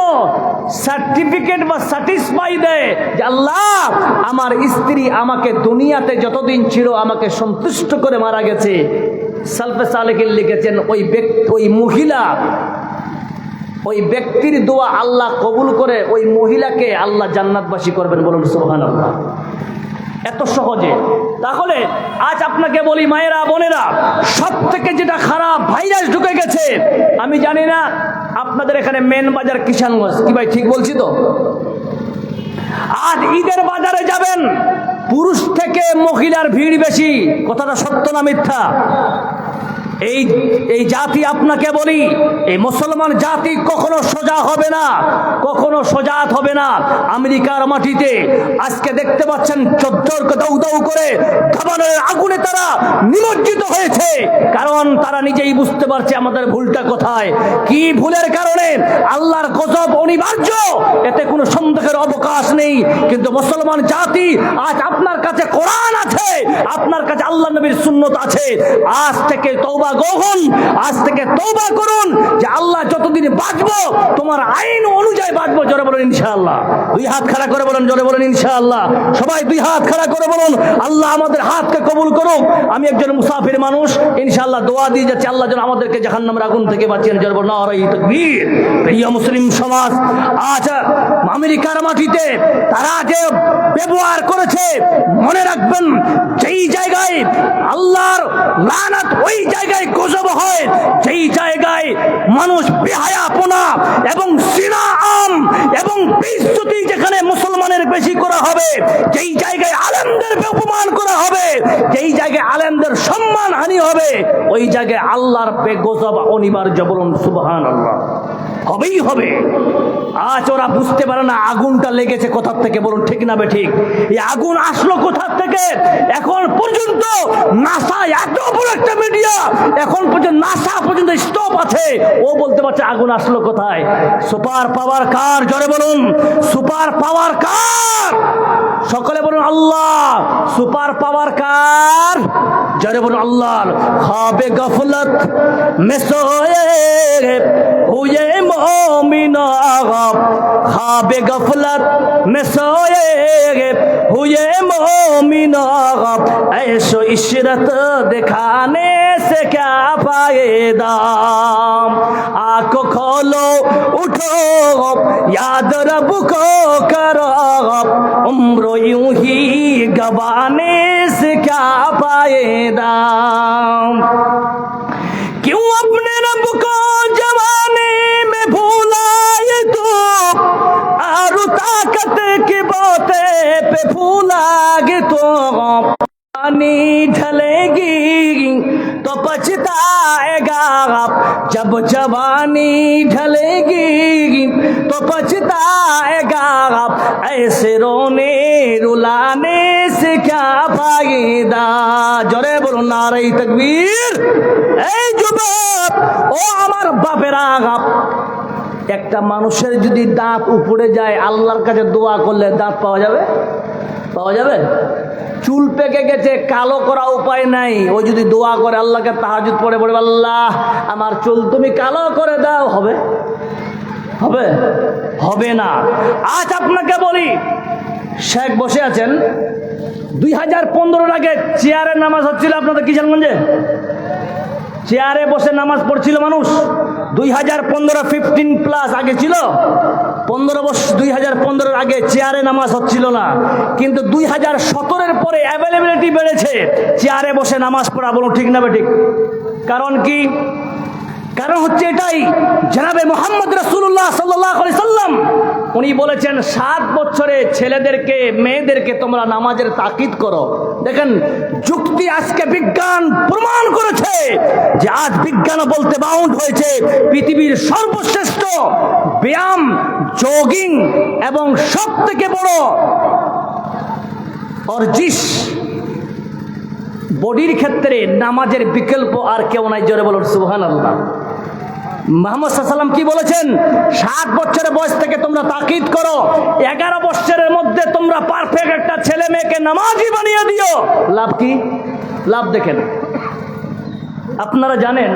সার্টিফিকেট বা স্যাটিসফাই দেয় যে আল্লাহ আমার স্ত্রী আমাকে দুনিয়াতে যতদিন ছিল আমাকে সন্তুষ্ট করে মারা গেছে, সালফে সালেহিন লিখেছেন ওই মহিলা, ওই ব্যক্তির দোয়া আল্লাহ কবুল করে ওই মহিলাকে আল্লাহ জান্নাতবাসী করবেন। বলুন সুবহানাল্লাহ। এত সহজে। তাহলে আজ আপনাকে বলি মায়েরা বোনেরা, সব থেকে যেটা খারাপ ভাইরাস ঢুকে গেছে, আমি জানি না আপনাদের এখানে মেন বাজার কিষানগঞ্জ, কি ভাই ঠিক বলছি তো? আজ ঈদের বাজারে যাবেন, পুরুষ থেকে মহিলার ভিড় বেশি। কথাটা সত্য না মিথ্যা? এই জাতি আপনাকে বলি, এই মুসলমান জাতি কখনো সোজা হবে না, কখনো সোজাত হবে না। আমেরিকার মাটিতে আজকে দেখতে পাচ্ছেন চোদ্দোরকে দাউ দাউ করে খাবারের আগুনে তারা নিমজ্জিত হয়েছে, কারণ তারা নিজেই বুঝতে পারছে আমাদের ভুলটা কোথায়। কি ভুলের কারণে? আল্লাহর গজব অনিবার্য, এতে কোনো সন্দেহের অবকাশ নেই। কিন্তু মুসলমান জাতি, আজ আপনার কাছে কোরআন আছে, আপনার কাছে আল্লাহ নবীর সুন্নত আছে, আজ থেকে তওবা গ্রহণ, আজ থেকে তওবা করুন যে আল্লাহ যতদিন বাঁচবো তোমার আইন অনুযায়ী বাঁচবো। জোরে বলুন ইনশাআল্লাহ। দুই হাত খাড়া করে বলুন, জোরে বলুন ইনশাআল্লাহ। সবাই দুই হাত খাড়া করে বলুন, আল্লাহ আমাদের হাতকে কবুল করুক। আমি একজন মুসাফির মানুষ, ইনশাআল্লাহ দোয়া দিয়ে যাচ্ছি আল্লাহ যেন আমাদেরকে জাহান্নামের আগুন থেকে বাঁচিয়ে। জোরে বলুন নারায়ে তাকবীর। প্রিয় মুসলিম সমাজ, আজ আমেরিকার মাটিতে তারা যে ব্যবহার করেছে, মনে রাখবেন যেই জায়গায় আল্লাহর লানাত, ওই জায়গায় গজব হয়। যেই জায়গায় মানুষ বেহায়াপনা এবং সিনাআম এবং বেইজ্জতি যেখানে মুসলমানের বেশি করা হবে, যেই জায়গায় আলেমদের অপমান করা হবে, যেই জায়গায় আলেমদের সম্মান হানি হবে, ওই জায়গায় আল্লাহর বেগজব অনিবার্য। বলুন সুবহানাল্লাহ। হবেই হবে। আজ ওরা বুঝতে পারে না আগুনটা লেগেছে কোথার থেকে। বলুন ঠিক না বে ঠিক? এই আগুন আসলো কোথার থেকে? এখন পর্যন্ত নাসা, এত বড় একটা মিডিয়া, এখন পর্যন্ত নাসা পর্যন্ত স্টপ আছে, ও বলতে পারছে আগুন আসলো কোথায়। সুপার পাওয়ার কার? জোরে বলুন সুপার পাওয়ার কার? সকলে বলুন আল্লাহ। সুপার পাওয়ার কার? জোরে বলুন আল্লাহ। খাবে গফলত মে সোয়ে হুয়ে मोमिन खाबे गफलत में सोए हुए मोमिन ऐसो इशरत दिखाने से क्या फायदा। आँख खोलो उठो याद रब को करो, उम्र यूं ही गवाने से क्या फायदा। क्यों अपने रब को जवानी में भूलाए तो, और ताकत की बातें पे भूलागे तो, पानी ढलेगी तो पछताएगा, जब जवानी ढलेगी तो पछताएगा। ऐसे रोने रुलाने से क्या फायदा। जोरे बोलो नारे तकबीर। এই যুবক, ও আমার বাপেরা, একটা মানুষের যদি দাঁত উপড়ে যায়, আল্লাহর কাছে দোয়া করলে দাঁত পাওয়া যাবে? পাওয়া যাবে? চুল পেকে গেছে, কালো করা উপায় নাই, ও যদি দোয়া করে আল্লাহকে, তাহাজ্জুদ পড়ে বলবে আল্লাহ আমার চুল তুমি কালো করে দাও, হবে? হবে? হবে না। আজ আপনাকে বলি, শেখ বসে আছেন, 2015 আগে চেয়ারে নামাজ হচ্ছিল আপনাদের কিষানগঞ্জে, চেয়ারে বসে নামাজ পড়ছিল মানুষ। 2015 আগে ছিল, 15 বছর 2015 আগে চেয়ারে নামাজ হচ্ছিল না। কিন্তু 2017 পরে অ্যাভেলেবিলিটি বেড়েছে চেয়ারে বসে নামাজ পড়া। বলুন ঠিক না ঠিক? কারণ কি? কারণ হচ্ছে এটাই, জনাবে মুহাম্মদ রাসূলুল্লাহ সাল্লাল্লাহু আলাইহি সাল্লাম উনি বলেছেন 7 বছরে ছেলেদেরকে মেয়েদেরকে তোমরা নামাজের তাকিদ করো। দেখেন যুক্তি, আজকে বিজ্ঞান প্রমাণ করেছে যে আজ বিজ্ঞান বলতে বাউন্ড হয়েছে পৃথিবীর সর্বশ্রেষ্ঠ ব্যায়াম, জগিং এবং সব থেকে বড় অর্জিস বডির ক্ষেত্রে নামাজের বিকল্প আর কেউ নাই। জোরে বলুন সুবহানাল্লাহ। মুহাম্মদ সাল্লাল্লাহু আলাইহি ওয়াসাল্লাম কি বলেছেন? 7 বছরের বয়স থেকে তোমরা তাকিদ করো, 11 বছরের মধ্যে তোমরা পারফেক্ট একটা ছেলে মেয়েকে নামাজি বানিয়ে দিও। লাভ কি? লাভ দেখেন, আপনারা জানেন,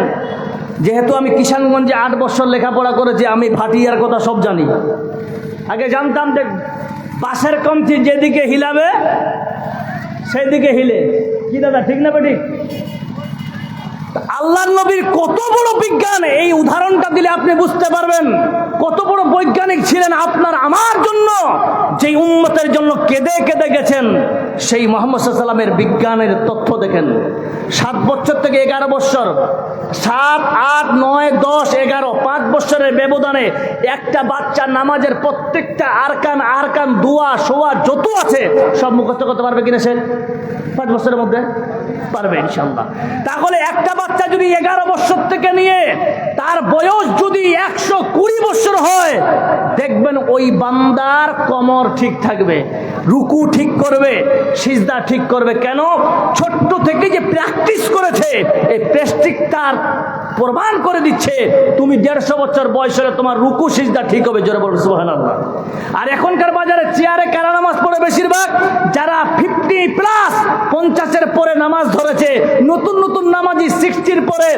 যেহেতু আমি কিষানগঞ্জে 8 বছর লেখাপড়া করেছি, আমি ভাটিয়ার কথা সব জানি। আগে জানতাম যে বাঁশের কঞ্চি যেদিকে হিলাবে সেদিকে হিলে। কি দাদা, ঠিক না বেঠিক? আল্লাহর নবীর কত বড় বিজ্ঞান, এই উদাহরণটা দিলে আপনি বুঝতে পারবেন কত বড় বৈজ্ঞানিক ছিলেন। আপনার আমার জন্য, যেই উম্মতের জন্য কেঁদে কেঁদে গেছেন, সেই মুহাম্মদ সাল্লাল্লাহু আলাইহি ওয়াসাল্লামের বিজ্ঞানের তথ্য দেখেন। 7 বছর থেকে 11 বছর, 7, 8, 9, 10, 11, 5 বছরের ব্যবধানে একটা বাচ্চা নামাজের প্রত্যেকটা আরকান দোয়া শোয়া যত আছে সব মুখস্থ করতে পারবে কিনা সে 5 বছরের মধ্যে? পারবে ইনশাআল্লাহ। তাহলে একটা বাচ্চা যদি 11 বছর থেকে নিয়ে তার বয়স যদি 120 বছর হয়, দেখবেন ওই বান্দার কোমর ঠিক থাকবে, রুকু ঠিক করবে, সিজদা ঠিক করবে। কেন? ছোট্ট থেকে যে প্র্যাকটিস করেছে, এই প্র্যাকটিস তার প্রমাণ করে দিচ্ছে তুমি 150 বছর বয়স হলে তোমার রুকু সিজদা ঠিক হবে। জোরে বলুন সুবহানাল্লাহ। আর এখনকার বাজারে চেয়ারে কারা নামাজ পড়ে বেশিরভাগ? যারা 50+ 50-এর পরে নামাজ ধরেছে, নতুন নতুন নামাজি 60-র পরে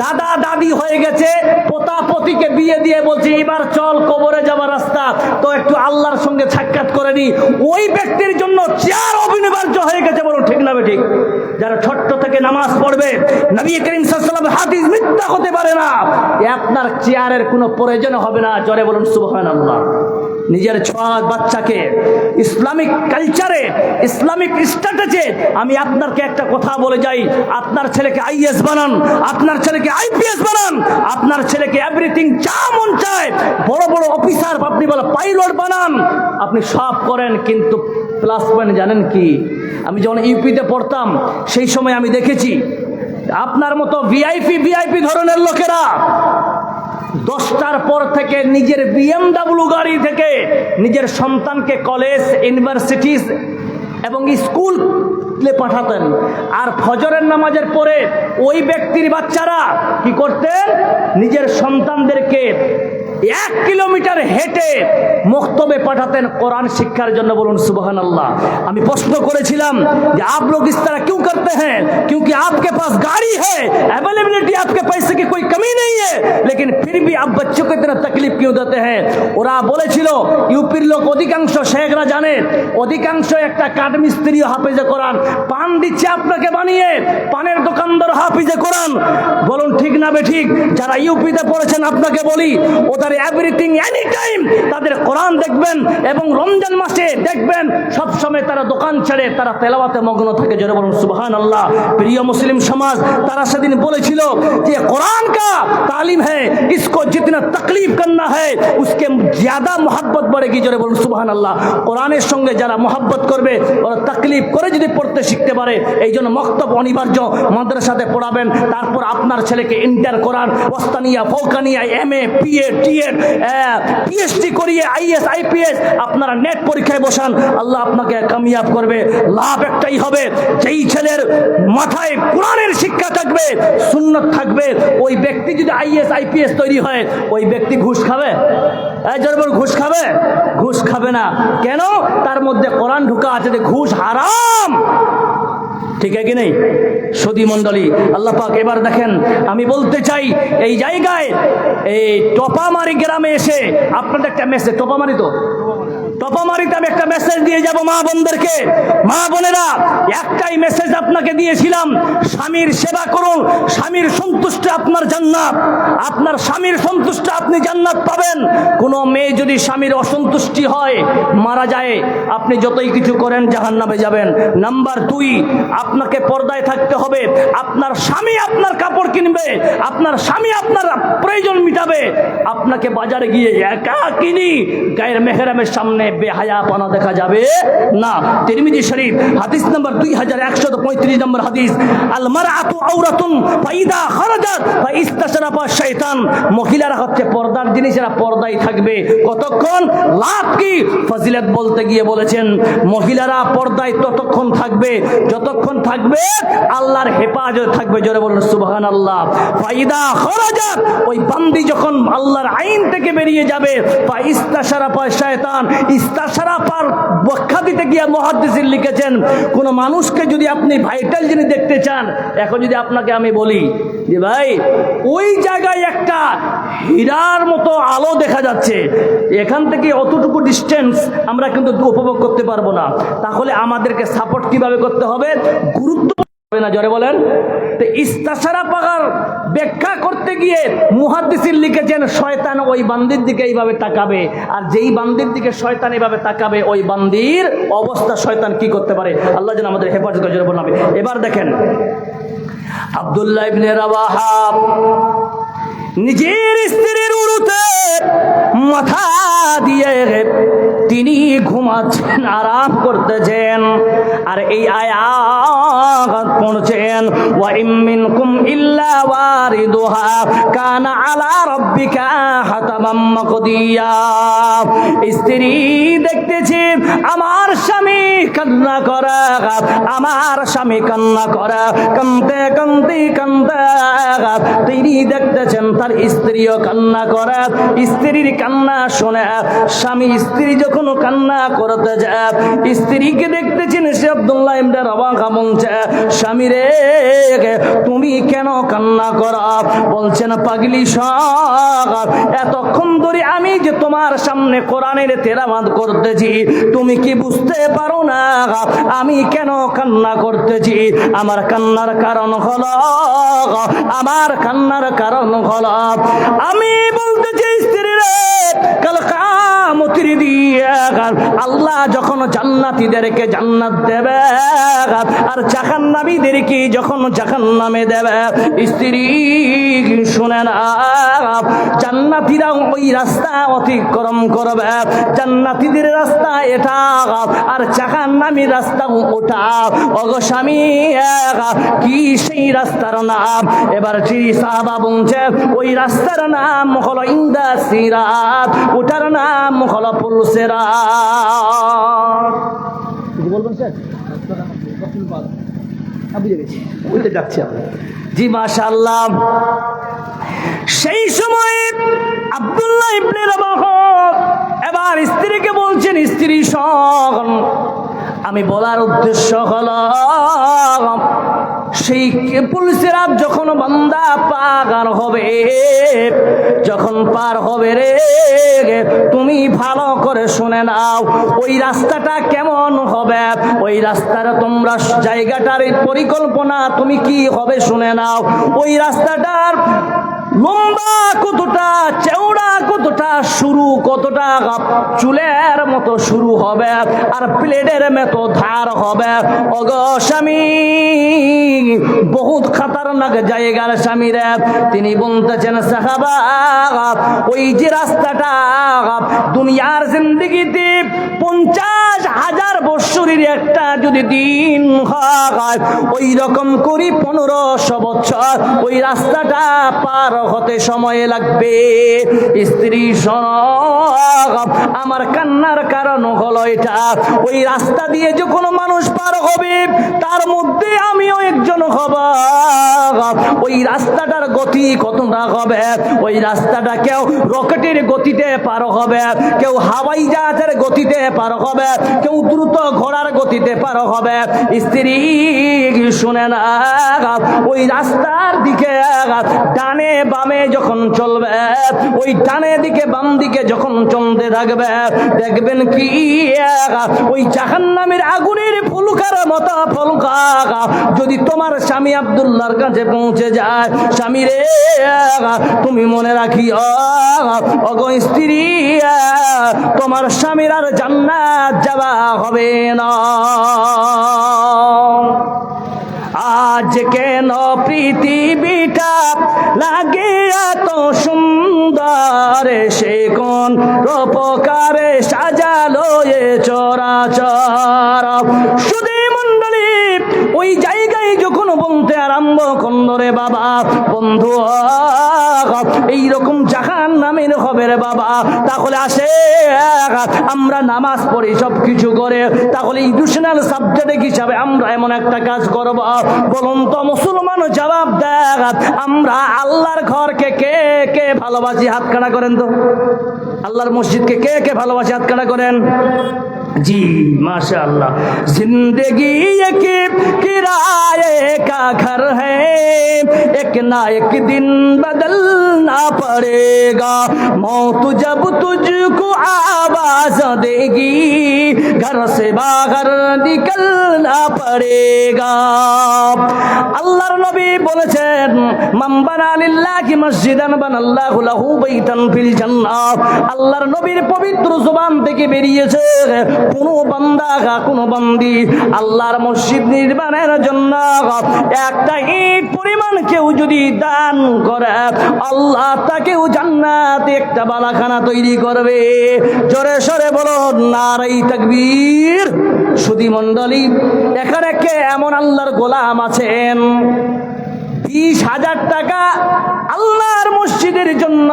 দাদা দাদি হয়ে গেছে, পোতা পতিকে বিয়ে দিয়ে বলছে এবার চল কবরে যাবার রাস্তা, তো একটু আল্লাহর সঙ্গে সাক্ষাৎ করে নি। ওই ব্যক্তির জন্য চেয়ার অনিবার্য হয়ে গেছে। বলুন ঠিক না ঠিক? যারা ছোট্ট থেকে নামাজ পড়বে, নবী করিম সাল্লাল্লাহু আলাইহি ওয়াসাল্লামের হাদিস মিথ্যা হতে পারে না, আপনার চেয়ারের কোনো প্রয়োজন হবে না। জোরে বলুন সুবহানাল্লাহ। নিজের ছোট বাচ্চাকে ইসলামিক কালচারে, ইসলামিক স্ট্র্যাটেজি, আমি আপনাকে একটা কথা বলে যাই, আপনার ছেলেকে আইএস বানান, আপনার ছেলেকে আইপিএস বানান, আপনার ছেলেকে এভরিথিং যা মন চায়, বড় বড় অফিসার, আপনি বলে পাইলট বানান, আপনি সব করেন, কিন্তু প্লাস পয়েন্ট জানেন কি? আমি যখন ইউপিতে পড়তাম সেই সময় আমি দেখেছি আপনার মতো ভিআইপি ধরনের লোকেরা 10টার পর থেকে নিজের BMW গাড়ি থেকে নিজের সন্তানকে কলেজ, ইউনিভার্সিটি এবং স্কুলে পাঠাতেন। আর ফজরের নামাজের পরে ওই ব্যক্তির বাচ্চারা কি করতেন? নিজের সন্তানদেরকে 1 কিলোমিটার হেঁটে মক্তবে পাঠাতেন কোরআন শিক্ষার জন্য। বলুন সুবহানাল্লাহ। আমি প্রশ্ন করেছিলাম যে आप लोग इस तरह क्यों करते हैं? क्योंकि आपके पास गाड़ी है, अवेलेबिलिटी, आपके पैसे की कोई कमी नहीं है, लेकिन फिर भी आप बच्चों को इतना तकलीफ क्यों देते हैं? ওরা বলেছিল, ইউপির লোক অধিকাংশ শেখরা জানে, অধিকাংশ একটা কাঠ মিস্ত্রি হাফেজে কোরআন, পান দিচ্ছে আপনাকে বানিয়ে, পানের দোকানদার হাফেজে কোরআন। বলুন ঠিক না বেঠিক? যারা ইউপিতে পড়েছেন আপনাকে বলি, ওদের এভরিথিং এনি টাইম তাদের কোরআন দেখবেন, এবং রমজান মাসে দেখবেন সব সময় তারা দোকান ছেড়ে তারা তেলাওয়াতে মগ্ন থাকে। জোরে বলুন সুবহানাল্লাহ। প্রিয় মুসলিম সমাজ, তারা সেদিন বলেছিল যে কোরআন কা তালিম है, इसको जितना तकलीफ करना है उसके ज्यादा मोहब्बत बढ़ेगी। জোরে বলুন সুবহানাল্লাহ। কোরআনের সঙ্গে যারা মোহাব্বত করবে, ওরা তাকলিফ করে যদি পড়তে শিখতে পারে, এই জন্য মক্তব অনিবার্য, মাদ্রাসাতে পড়াবেন। তারপর আপনার ছেলেকে ইন্টার কোরআন, ওস্তানিয়া, ফৌকানিয়া, MA, PA, TED, PhD করিয়ে IAS IPS আপনারা নেট পরীক্ষায় বসান, আল্লাহ আপনাকে কামিয়াব করবে। লাভ একটাই হবে, যেই ছেলের মাথায় কোরআনের শিক্ষা থাকবে, সুন্নাত থাকবে, ওই ব্যক্তি যদি IAS IPS তৈরি হয়, ওই ব্যক্তি ঘুষ খাবে? ঘুষ খাবে? ঘুষ খাবে না। কেন? তার মধ্যে কোরআন ঢুকা আছে যে ঘুষ হারাম। ঠিক আছে কি নেই? সদী মণ্ডলী, আল্লাহ পাক এবার দেখেন, আমি বলতে চাই এই জায়গায়, এই টপামারি গ্রামে এসে আপনাদের একটা মেসেজ, টপামারিতে আমি একটা মেসেজ দিয়ে যাব মা বোনদেরকে। মা বোনেরা, একটাই মেসেজ আপনাকে দিয়েছিলাম, স্বামীর সেবা করুন, স্বামীর সন্তুষ্ট আপনার জান্নাত, আপনার স্বামীর সন্তুষ্ট আপনি জান্নাত পাবেন। কোনো মেয়ে যদি স্বামীর অসন্তুষ্টি হয়, মারা যায়, আপনি যতই কিছু করেন জাহান্নামে যাবেন। নাম্বার 2, আপনাকে পর্দায় থাকতে হবে। আপনার স্বামী আপনার কাপড় কিনবে, আপনার স্বামী আপনার প্রয়োজন মিটাবে, আপনাকে বাজারে গিয়ে একা কিনি গায়ের মেহরামের সামনে বেহায়াপনা দেখা যাবে না। তিরমিজি শরীফ হাদিস নাম্বার 2135 নম্বর হাদিস, আল মারআতু আওরাতুন ফাইদা খারাজাত ফাইস্তাশরাফা শাইতান। মহিলারা হচ্ছে পর্দার জিনিস, এরা পর্দায় থাকবে। কতক্ষণ? লাভ কি? ফজিলত বলতে গিয়ে বলেছেন, মহিলারা পর্দায় ততক্ষণ থাকবে যতক্ষণ থাকবে আল্লাহর হেফাজত থাকবে। জোরে বলুন সুবহানাল্লাহ। ফাইদা খারাজাত, ওই বান্দি যখন আল্লাহর আইন থেকে বেরিয়ে যাবে, ফাইস্তাশরাফা শাইতান, ইস্তাশারা পার ব্যাখ্যা দিতে গিয়ে মুহাদ্দিসিন লিখেছেন, কোন মানুষকে যদি আপনি ভাইটাল জিনিস দেখতে চান, এখন যদি আপনাকে আমি বলি যে ভাই ওই জায়গায় একটা হীরার মতো আলো দেখা যাচ্ছে, এখান থেকে অতটুকু ডিস্টেন্স আমরা কিন্তু উপভোগ করতে পারবো না, তাহলে আমাদেরকে সাপোর্ট কিভাবে করতে হবে? গুরুত্ব হবে না, জোরে বলেন। তো ইস্তাশারা পাগার ব্যাখ্যা করতে গিয়ে মুহাদ্দিসিন লিখেছেন শয়তান ওই বান্দির দিকে এইভাবে তাকাবে, আর যেই বান্দির দিকে শয়তান এইভাবে তাকাবে ওই বান্দির অবস্থা শয়তান কি করতে পারে। আল্লাহ যেন আমাদের হেফাজত করে, জোরে বলুন আমিন। এবার দেখেন আব্দুল্লাহ ইবনে রাওয়াহা নিজের স্ত্রীর উরুতে মাথা দিয়ে তিনি ঘুমাচ্ছেন, আরাম করতেছেন, আর এই আয়াত পড়ছেন, ওয়া ইম মিনকুম ইল্লা ওয়ারিদুহা কানা আলা রাব্বিকা হাতামান মাকদিয়া। স্ত্রী দেখতেছে আমার স্বামী কান্না করে, আমার স্বামী কান্না করে, কান্দতে কান্দতে কান্দতে তিনি দেখতেছেন তার স্ত্রীও কান্না করে। স্ত্রীর কান্না শুনে স্বামী স্ত্রী যখন কান্না করতে যায়, স্ত্রীকে দেখতেছেন সে আব্দুল্লাহ ইবনে রাওয়াহা বলছে, স্বামী রে তুমি কেন কান্না করো? বলছেন পাগলি শাহ, এতক্ষণ ধরে আমি যে তোমার সামনে কোরআনের তেলাওয়াত করতেছি, তুমি কি বুঝতে পারো না আমি কেন কান্না করতেছি? আমার কান্নার কারণ হলো, আমার কান্নার কারণ হলো আমি বলতেছি স্ত্রী রে, কাল কিয়ামতের দিয়ে আল্লাহ যখন জান্নাতীদেরকে জান্নাত দেবে আর জাহান্নামীদেরকে যখন জাহান্নামে দেবে, স্ত্রী শুনে না, জান্নাতীরা ওই রাস্তা অতিক্রম করবে, জান্নাতীদের রাস্তা এটা আর জাহান্নামীর রাস্তা ওটা। ওগো স্বামী কি সেই রাস্তার নাম? এবার সেই সাহাবা বলছে ওই রাস্তার নাম হলো ইন্দা সিরাত, ওটার নাম হলো পুলসিরাত। বলবেন স্যার ওইটা যাচ্ছে জি মাশাআল্লাহ। সেই সময় আব্দুল্লাহ ইবনে রাওয়াহা এবার স্ত্রীকে বলছেন, স্ত্রী শোন, আমি বলার উদ্দেশ্য হলো সেই পুলসিরাত যখন বান্দা পার হবে, যখন পার হবে রে, তুমি ভালো করে শুনে নাও ওই রাস্তাটা কেমন হবে, ওই রাস্তার তোমরা জায়গাটার পরিকল্পনা তুমি কি হবে শুনে নাও। ওই রাস্তাটার লম্বা কতটা, চওড়া কতটা, শুরু কতটা, চুলের মতো শুরু হবে আর প্লেটের মতো ধার হবে। ওগো স্বামী, বহুত খতরনাক জায়গার স্বামী রে। তিনি বলতেছেন সাহাবা, ওই যে রাস্তাটা দুনিয়ার জিন্দেগিতে 50,000 বছরের একটা যদি দিন হয়, ওই রকম করি 1500 বছর ওই রাস্তাটা পার হতে সময় লাগবে। স্ত্রী আমার কান্নার কারণ হলো এটা, ওই রাস্তা দিয়ে যখন মানুষ পার হবে তার মধ্যে আমিও একজন হব। ওই রাস্তাটার গতি কতটা হবে, ওই রাস্তাটা কেউ রকেটের গতিতে পার হবে, কেউ হাওয়াই জাহাজের গতিতে পার হবে, কেউ দ্রুত ঘোড়ার গতিতে পার হবে। স্ত্রী শুনে না, ওই রাস্তার দিকে ডানে বামে যখন চলবে, ওই ডানে দিকে বাম দিকে যখন চলতে থাকবে, দেখবেন কি ওই জাহান্নামের আগুনের ফুলকার মতো ফুলকা যদি তোমার স্বামী আব্দুল্লাহর কাছে পৌঁছে যায়, স্বামী রে তুমি মনে রাখিও ওগো স্ত্রী, তোমার স্বামীর আর জান্নাত যাওয়া হবে না। আজ কেন পৃথিবীটা লাগে এত সুন্দর, সে কোন রূপকারে সাজালো এ চরাচর। শুধু মণ্ডলী ওই জায়গায় যখন বলতে আরম্ভ করল রে বাবা। বন্ধু এইরকম জাহান্নামের হবে রে বাবা। তাহলে আসে আমরা নামাজ পড়ি সব কিছু করে, তাহলে ইডিশনাল সাবজেক্ট হিসাবে আমরা এমন একটা কাজ করব। বলুন তো মুসলমান জবাব দেখ, আমরা আল্লাহর ঘরকে কে কে ভালোবাসি? হাত খাড়া করেন তো। আল্লাহর মসজিদকে কে কে ভালোবাসি? হাত খাড়া করেন। जी माशाअल्लाह। जिंदगी एक किराए का घर है, एक ना एक दिन बदलना पड़ेगा। मौत जब तुझको आवाज देगी, घर से बाहर निकलना पड़ेगा। আল্লাহর নবী বলেছেন, মান বানা লিল্লাহি মসজিদান বানাল্লাহু লাহু বাইতান ফিল জান্নাহ। আল্লাহর নবীর পবিত্র জবান থেকে বেরিয়েছে, কোন বান্দা কোন বান্দি আল্লাহর মসজিদ নির্মাণের জন্য একটা ইট পরিমাণ কেউ যদি দান করে, আল্লাহ তাকেও জান্নাতে একটা বালাখানা তৈরি করবে। জোরে সরে বলো নারাই তাকবীর। সুধী মণ্ডলী, এখানে কে এমন আল্লাহর গোলাম আছেন 20,000 টাকা আল্লাহর মসজিদের জন্য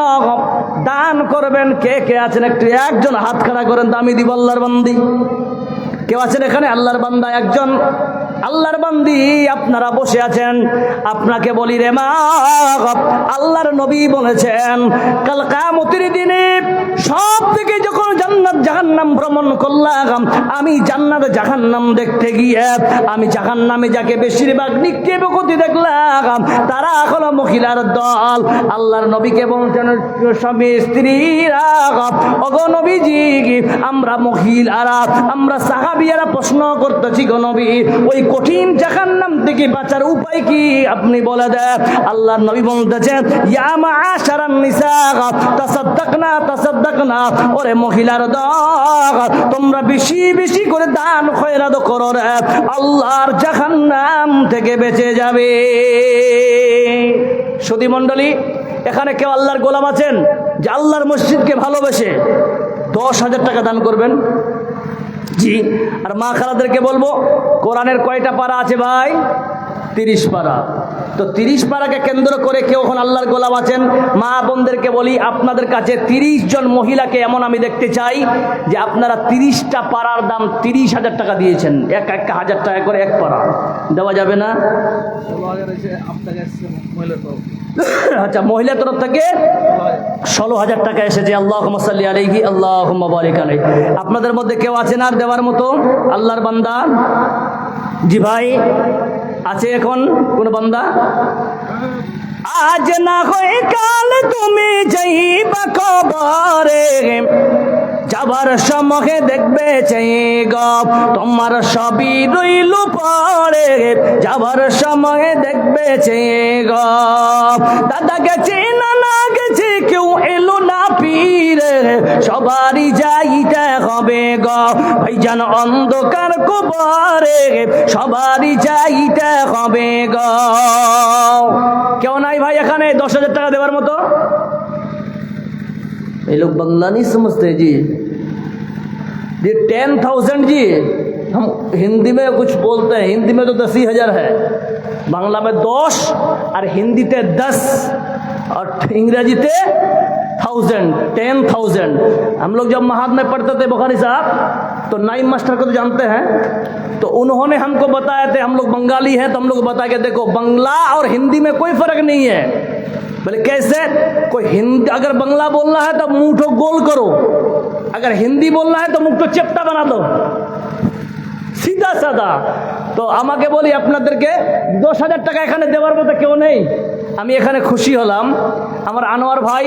দান করবেন? কে কে আছেন? একজন হাত খাড়া করেন তো, আমি দিব। আল্লাহর বান্দি কেউ আছেন এখানে? আল্লাহর বান্দা একজন, আল্লাহর বান্দি আপনারা বসে আছেন। আপনাকে বলি রে মা, আল্লাহর নবী বলেছেন কাল কিয়ামতের দিনে সব থেকে যখন জান্নাত জাহান্নাম ভ্রমণ করলাম, আমি জান্নাত জাহান্নাম দেখতে গিয়ে আমি জাহান্নামে যাকে বেশিরভাগ নিক্ষেপ করতে দেখলাম তারা হলো মহিলার দল। আল্লাহর নবীকে বলছেন স্বামী স্ত্রীরা, ওগো নবীজি আমরা মহিলারা, আমরা সাহাবিয়ারা প্রশ্ন করতেছি গো নবী, ওই কঠিন জাহান্নাম থেকে বাঁচার উপায় কি আপনি বলে দেন। আল্লাহর নবী বলতেছেন ইয়া মাআশারান নিসা তাসাদদাকনা তাসাদদাকনা, ওরে মহিলার দল তোমরা বেশি বেশি করে দান খয়রাত করো রে, আল্লাহর জাহান্নাম থেকে বেঁচে যাবে। সুধী মণ্ডলী, এখানে কেউ আল্লাহর গোলাম আছেন যে আল্লাহর মসজিদকে ভালোবেসে 10,000 টাকা দান করবেন? জি। আর মা খালাদেরকে বলবো, কোরআনের কয়টা পারা আছে ভাই? 30 পারা। তো 30 পারাকে কেন্দ্র করে কেউ এখন আল্লাহর গোলাম আছেন? মা বোনদেরকে বলি, আপনাদের কাছে 30 জন মহিলাকে এমন আমি দেখতে চাই যে আপনারা 30টা পারার দাম 30,000 টাকা দিয়েছেন। 1,000 টাকা করে এক পারা দেওয়া যাবে না? আচ্ছা, মহিলার তরফ থেকে 16,000 টাকা এসেছে। আল্লাহুম্মা সাল্লি আলাইহি আল্লাহুম্মা বারিক আলাইহি। আপনাদের মধ্যে কেউ আছেন আর দেওয়ার মতো আল্লাহর বান্দা? জি ভাই, আছে এখন কোন বান্দা? আজ না হয় কাল তুমি যাইবা কবরে, যাবার সময় দেখবে চেয়েগো তোমার সবই রইল পরে, যাবার সময় দেখবে চেয়েগো। দাদা গেছে নানা গেছে কেউ এলো না পীরে, সবারই যাইতে হবে গো ভাইজান অন্ধকার কবরে, সবারই যাইতে হবে গো। কেউ নাই ভাই এখানে 10,000 টাকা দেওয়ার মতো? ये लोग बंगला नहीं समझते जी। ये 10,000 जी, हम हिंदी में कुछ बोलते हैं, हिंदी में तो 10,000 है, बांग्ला में 10 और हिंदी ते 10 और इंग्रजी ते 10,000। हम लोग जब महाद में पढ़ते थे बुखारी साहब, तो नाइम मास्टर को तो जानते हैं, तो उन्होंने हमको बताया थे, हम लोग बंगाली हैं तो हम लोग बता के देखो बंगला और हिंदी में कोई फर्क नहीं है। बोले कैसे? कोई हिंदी अगर बंगला बोलना है तो मुंह को गोल करो, अगर हिंदी बोलना है तो मुंह को चेप्टा बना दो, सीधा साधा। তো আমাকে বলি আপনাদেরকে 10,000 টাকা এখানে দেওয়ার মতো কেউ নেই? আমি এখানে খুশি হলাম, আমার আনোয়ার ভাই,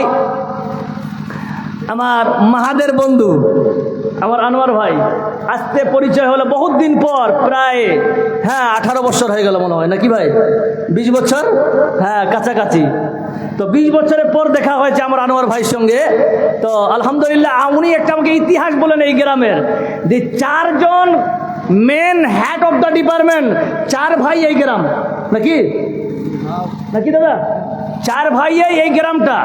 আমার মাহাদের বন্ধু, আমার আনোয়ার ভাই আজকে পরিচয় হলো বহুত দিন পর, প্রায় 18 বছর হয়ে গেল মনে হয়, নাকি ভাই? 20 বছর, কাছাকাছি। তো 20 বছরের পর দেখা হয়েছে আমার আনোয়ার ভাইয়ের সঙ্গে। তো আলহামদুলিল্লাহ, উনি একটা আমাকে ইতিহাস বলেন এই গ্রামের, যে 4 জন main head of the department, 4 ভাই এই গ্রাম, নাকি নাকি দাদা? 4 ভাই এই গ্রামটা।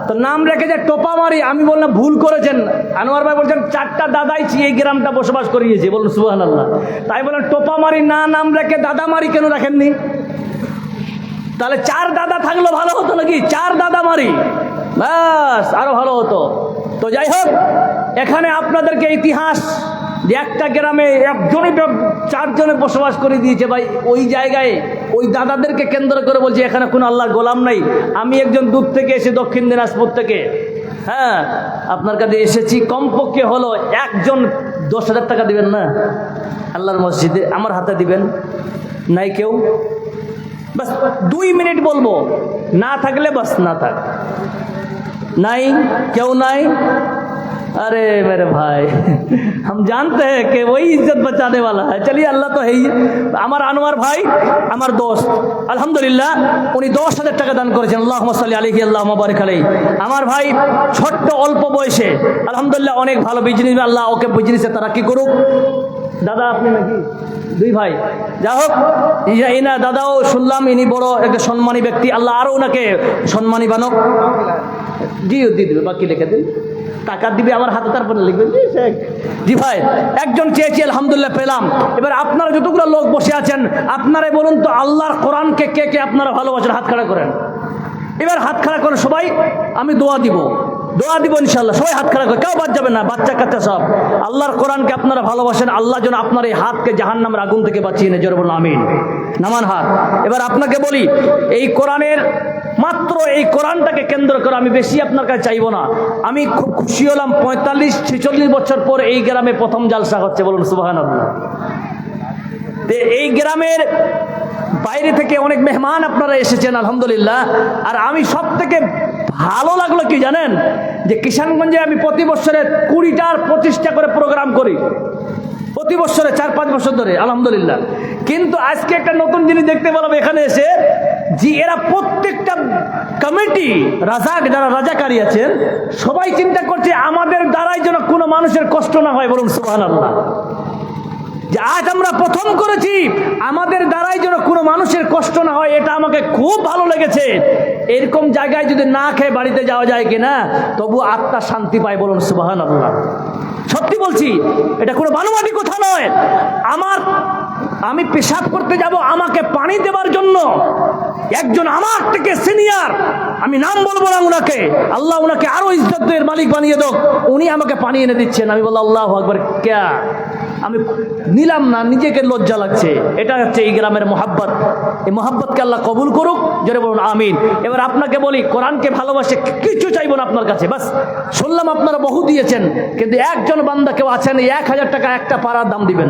তো নাম রেখেছে টোপামারি। আমি বললাম ভুল করেছেন। আনোয়ার ভাই বলছেন 4টা দাদাই এই গ্রামটা বসবাস করিয়েছে, বলুন সুবহানাল্লাহ। তাই বলেন টোপামারি না নাম রেখে দাদামারি কেন রাখেননি? তাহলে 4 দাদা থাকলো ভালো হতো নাকি? 4 দাদা মারি, ব্যাস আরো ভালো হতো। তো যাই হোক, এখানে আপনাদেরকে ইতিহাস যে একটা গ্রামে একজনই 4 জনে বসবাস করে দিয়েছে ভাই। ওই জায়গায় ওই দাদাদেরকে কেন্দ্র করে বলছে এখানে কোনো আল্লাহর গোলাম নাই। আমি একজন দূর থেকে এসে, দক্ষিণ দিনাজপুর থেকে, হ্যাঁ আপনার কাছে এসেছি, কমপক্ষে হলো একজন 10,000 টাকা দিবেন না আল্লাহর মসজিদে, আমার হাতে দিবেন? নাই কেউ? বাস 2 মিনিট বলবো, না থাকলে বাস না থাক। নাই কেউ? নাই? अरे मेरे भाई, हम जानते हैं कि वही इज्जत बचाने वाला है। चलिए, अल्लाह तो है ही। আমার আনোয়ার ভাই, আমার দোস্ত, আলহামদুলিল্লাহ উনি 10,000 টাকা দান করেছেন। আল্লাহুম্মা সাল্লি আলাইহি, আল্লাহুম্মা বারিক আলাইহি। আমার ভাই ছোট্ট অল্প বয়সে আলহামদুলিল্লাহ অনেক ভালো বিজনেস, আল্লাহ ওকে বিজনেসে তারাক্কি করুক। দাদা আপনি নাকি? 2 ভাই। যা হোক, ইনা দাদাও শুনলাম ইনি বড় একটা সম্মানী ব্যক্তি, আল্লাহ আরও ওনাকে সম্মানী বানক। জি দিয়ে দেবে, বাকি লিখে দিন, টাকা দিবে আমার হাতে, তারপরে লিখবেন। জি ভাই, একজন চেয়েছি, আলহামদুলিল্লাহ পেলাম। এবার আপনারা যতগুলো লোক বসে আছেন, আপনারাই বলুন তো আল্লাহর কোরআনকে কে কে আপনারা ভালোবাসেন? হাত খাড়া করেন। এবার হাত খাড়া করেন সবাই, আমি দোয়া দিব ইনশাআল্লাহ। সবাই হাত খাড়া করে, কেউ বাদ যাবে না, বাচ্চা কাচ্চা সব। আল্লাহর কোরআনকে আপনারা ভালোবাসেন, আল্লাহ যেন আপনার এই হাতকে জাহান্নামের আগুন থেকে বাঁচিয়ে নেয়। জোরে বলুন আমিন। নামান হাত। এবার আপনাকে বলি, এই কোরআনের, মাত্র এই কোরআনটাকে কেন্দ্র করে আমি বেশি আপনার কাছে চাইবো না। আমি খুব খুশি হলাম, 45-46 বছর পর এই গ্রামে প্রথম জালসা হচ্ছে। বলুন সুবহানাল্লাহ। এই গ্রামের বাইরে থেকে অনেক মেহমান আপনারা এসেছেন আলহামদুলিল্লাহ। আর আমি সব থেকে ভালো লাগলো কি জানেন, যে কিষানগঞ্জে আমি প্রতি বছরে 20টা-25টা করে প্রোগ্রাম করি, প্রতি বছরে 4-5 বছর ধরে আলহামদুলিল্লাহ। কিন্তু আজকে একটা নতুন জিনিস দেখতে পেলাম এখানে এসে, যে এরা প্রত্যেকটা কমিটি রাজাক, যারা রাজাকারী আছেন, সবাই চিন্তা করছে আমাদের দ্বারাই যেন কোনো মানুষের কষ্ট না হয়। বলুন সুবহানাল্লাহ। যে আজ আমরা প্রথম করেছি, আমাদের দ্বারাই যেন কোনো মানুষের কষ্ট না হয়, এটা আমাকে খুব ভালো লেগেছে। এরকম জায়গায় যদি না খেয়ে বাড়িতে যাওয়া যায় কিনা, তবু আত্মা শান্তি পায়। বলুন সুবহানাল্লাহ। সত্যি বলছি, এটা কোনো বানোয়াটি কথা নয়। আমি পেশাব করতে যাব, আমাকে পানি দেওয়ার জন্য একজন আমার থেকে সিনিয়র, আমি নাম বলবো না উনাকে, আল্লাহ উনাকে আরো ইজ্জতের মালিক বানিয়ে দাও, উনি আমাকে পানি এনে দিচ্ছেন। আমি বললাম আল্লাহু আকবার, ক্যা, আমি নিলাম না, নিজেকে লজ্জা লাগছে। এটা হচ্ছে এই গ্রামের মোহাব্বত। এই মোহাব্বতকে আল্লাহ কবুল করুক। জোরে বলুন আমিন। এবার আপনাকে বলি, কোরআনকে ভালোবাসে কিছু চাইবো না আপনার কাছে। বাস শুনলাম আপনারা বহু দিয়েছেন, কিন্তু একজন বান্দা কেউ আছেন 1000 টাকা একটা পাড়ার দাম দিবেন,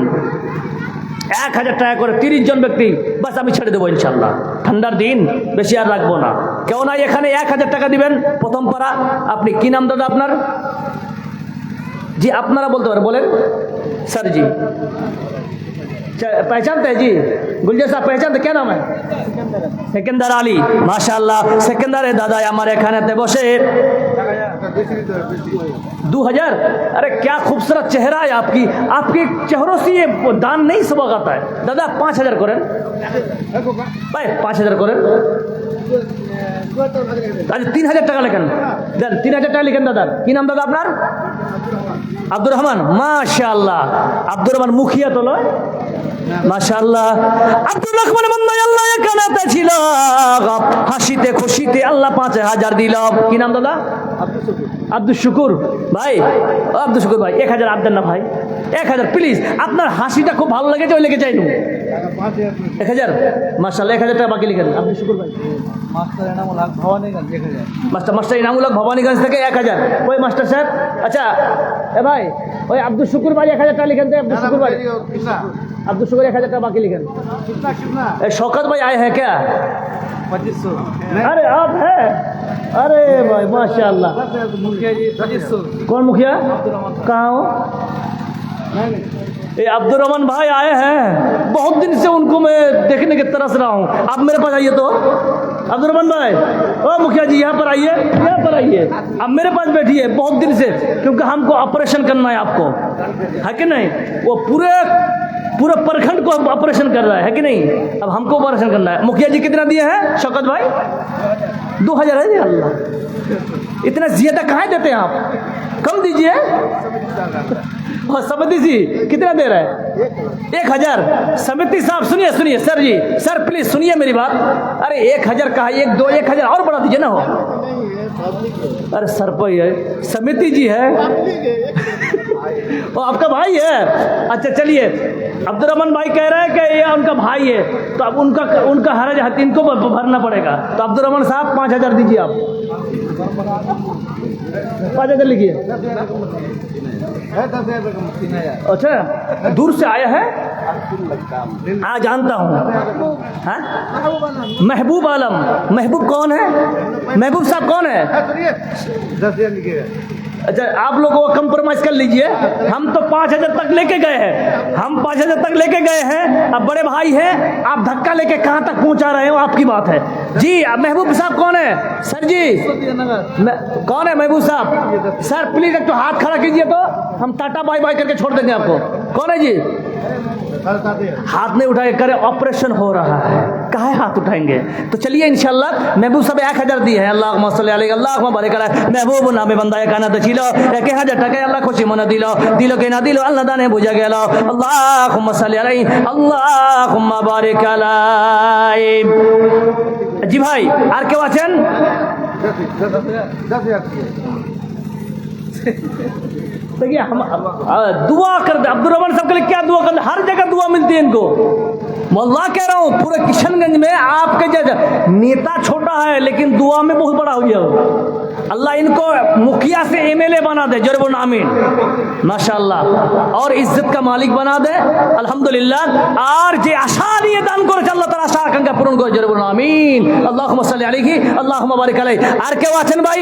1000 টাকা করে 30 জন ব্যক্তি, বাস আমি ছেড়ে দেবো ইনশাল্লাহ। ঠান্ডার দিন, বেশি আর রাখবো না। কেউ নাই এখানে 1000 টাকা দিবেন প্রথম পাড়া। আপনি কি নাম দাদা আপনার? जी আপনারা বলতে পারেন, বলেন सर जी। पहचानते हैं जी? गुलजार साहब पहचानते? क्या नाम है? सेकेंदर आली। माशाल्लाह, सेकेंदर दादा हमारे खाने बसे 2000। अरे क्या खूबसूरत चेहरा है आपके चेहरों से ये दान नहीं सबक आता है। दादा 5000 करें भाई, 5000 करें। আচ্ছা 3000 টাকা লেখেন, দেন 3000 টাকা লিখেন দাদা। কি নাম দাদা আপনার? আব্দুর রহমান। মাশাআল্লাহ, আব্দুর রহমান মুখিয়া তো লয়, মাশাআল্লাহ। আব্দুর রহমান বন্দাই আল্লাহ এখানেতে ছিল, হাসিতে খুশিতে আল্লাহ 5000 দিল। কি নাম দাদা? আব্দুল শুকুর ভাই। আব্দুল শুকুর ভাই 1000 আপ দেন না ভাই, 1000 প্লিজ। আপনার হাসিটা খুব ভালো লেগেছে, ওই লেগে চাইনু 1000। মাশাআল্লাহ, 1000 টাকা বাকি লিখেন। আব্দুল শুকুর ভাই, মাস্টার ইনামুল হক ভবানীগঞ্জ 1000। মাস্টার ইনামুল হক ভবানীগঞ্জ থেকে 1000। ওই মাস্টার সাহেব, আচ্ছা এ ভাই, ওই আব্দুল শুকুর ভাই 1000 টাকা লিখেন। আব্দুল শুকুর ভাই, আব্দুল शुक्र 1000 টাকা বাকি লিখেন। शौकत भाई आए हैं क्या? 2500। अरे आप है? अरे भाई माशाल्लाह। मुखिया जी 2500। कौन मुखिया? कहाँ हो? ये अब्दुल रहमान भाई आए हैं, बहुत दिन से उनको मैं देखने की तरस रहा हूँ। आप मेरे पास आइए तो। अब्दुल रहमान भाई, ओ मुखिया जी यहाँ पर आइए, यहाँ पर आइए। अब मेरे पास बैठिए बहुत दिन से, क्योंकि हमको ऑपरेशन करना है आपको, है कि नहीं? वो पूरे प्रखंड को ऑपरेशन कर रहा है कि नहीं? अब हमको ऑपरेशन करना है। मुखिया जी कितना दिए हैं शौकत भाई? 2000 है। अल्लाह, इतना ज्यादा कहाँ देते हैं आप? कम दीजिए। और समिति जी कितना दे रहा है? 1000। समिति साहब सुनिए सुनिए सर जी, सर प्लीज सुनिए मेरी बात। अरे 1000 कहा, 1 2 1000 और बढ़ा दीजिए ना हो। अरे सर पर है, समिति जी है वो आपका भाई है। अच्छा चलिए, अब्दुर्रहमान भाई कह रहे हैं कि ये उनका भाई है, तो अब उनका हरज इनको भरना पड़ेगा। तो अब्दुर्रहमान साहब 5000 दीजिए आप। 5000 लिखिए। अच्छा दूर से आया है? हाँ जानता हूँ। हाँ महबूब आलम। महबूब कौन है? महबूब साहब कौन है? अच्छा आप लोग वो कंप्रोमाइज कर लीजिए। हम तो 5000 तक लेके गए हैं, हम 5000 तक लेके गए हैं। अब बड़े भाई हैं, आप धक्का लेके कहाँ तक पहुँचा रहे हो आपकी बात है जी। महबूब साहब कौन है? सर जी कौन है महबूब साहब? सर प्लीज एक तो हाथ खड़ा कीजिए, तो हम टाटा बाय बाय करके छोड़ देंगे आपको। कौन है जी? हाथ नहीं उठाए, करे ऑपरेशन हो रहा है, काहे हाथ उठाएंगे? तो चलिए इंशाल्लाह महबूब साहब 1000 दिए हैं। अल्लाहुम्मा सल्ली अलैहि अल्लाहुम्मा बारिक अलैहि। महबूब नामे बंदा काना तो छिलो 1000 টাকা আল্লাহ খুশি মনে দিল, দিল কে না দিল আল্লাহ দানে বুঝা গেল। আল্লাহুম্মা সাল্লি আলাইহি আল্লাহুম্মা বারিক আলাইহি। জি ভাই আর কেউ আছেন? देखिए हम दुआ कर दे। अब्दुर्रहमान साहब के लिए क्या दुआ कर? हर जगह दुआ मिलती है इनको। मोहल्ला कह रहा हूँ पूरे किशनगंज में आपके जैसा नेता छोटा है लेकिन दुआ में बहुत बड़ा हो गया हो। अल्लाह इनको मुखिया से एमएलए बना दे, जरबुन आमीन माशाअल्लाह, और इज्जत का मालिक बना दे अल्हम्दुलिल्लाह। और जे आशा निये दान করে আল্লাহ তাআলা আশা আকাঙ্ক্ষা পূরণ করে, জরবুন আমিন। আল্লাহুম্মা সাল্লি আলাইহি আল্লাহুম্মা বারিক আলাইহি। আর কেউ আছেন ভাই?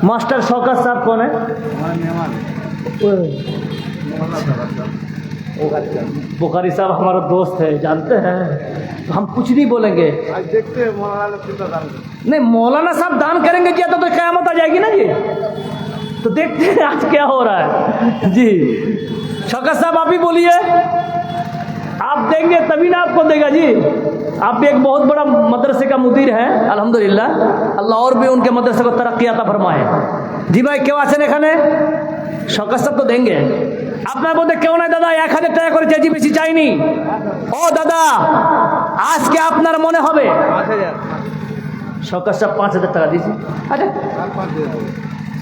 মাস্টার শওকত সাহেব कौन है? बुखारी साहब हमारा दोस्त है, जानते हैं, तो हम कुछ नहीं बोलेंगे। देखते हैं नहीं मौलाना साहब दान करेंगे जी तो क़यामत आ जाएगी ना जी। तो देखते हैं आज क्या हो रहा है जी। शौकत साहब आप ही बोलिए, आप देंगे तभी ना आपको देगा जी। आप भी एक बहुत बड़ा मदरसे का मुदीर हैं अल्हम्दुलिल्लाह, अल्लाह और भी उनके मदरसे को तरक्की अता फरमाए। जी भाई কেউ আছেন এখানে? শওকত সাহেব তো দেंगे। আপনার বলতে কেউ নাই দাদা, 1000 টাকা করে চেয়েছি, বেশি চাইনি। ও দাদা আজকে আপনার মনে হবে 5000। শওকত সাহেব 5000 টাকা দিয়েছি। আচ্ছা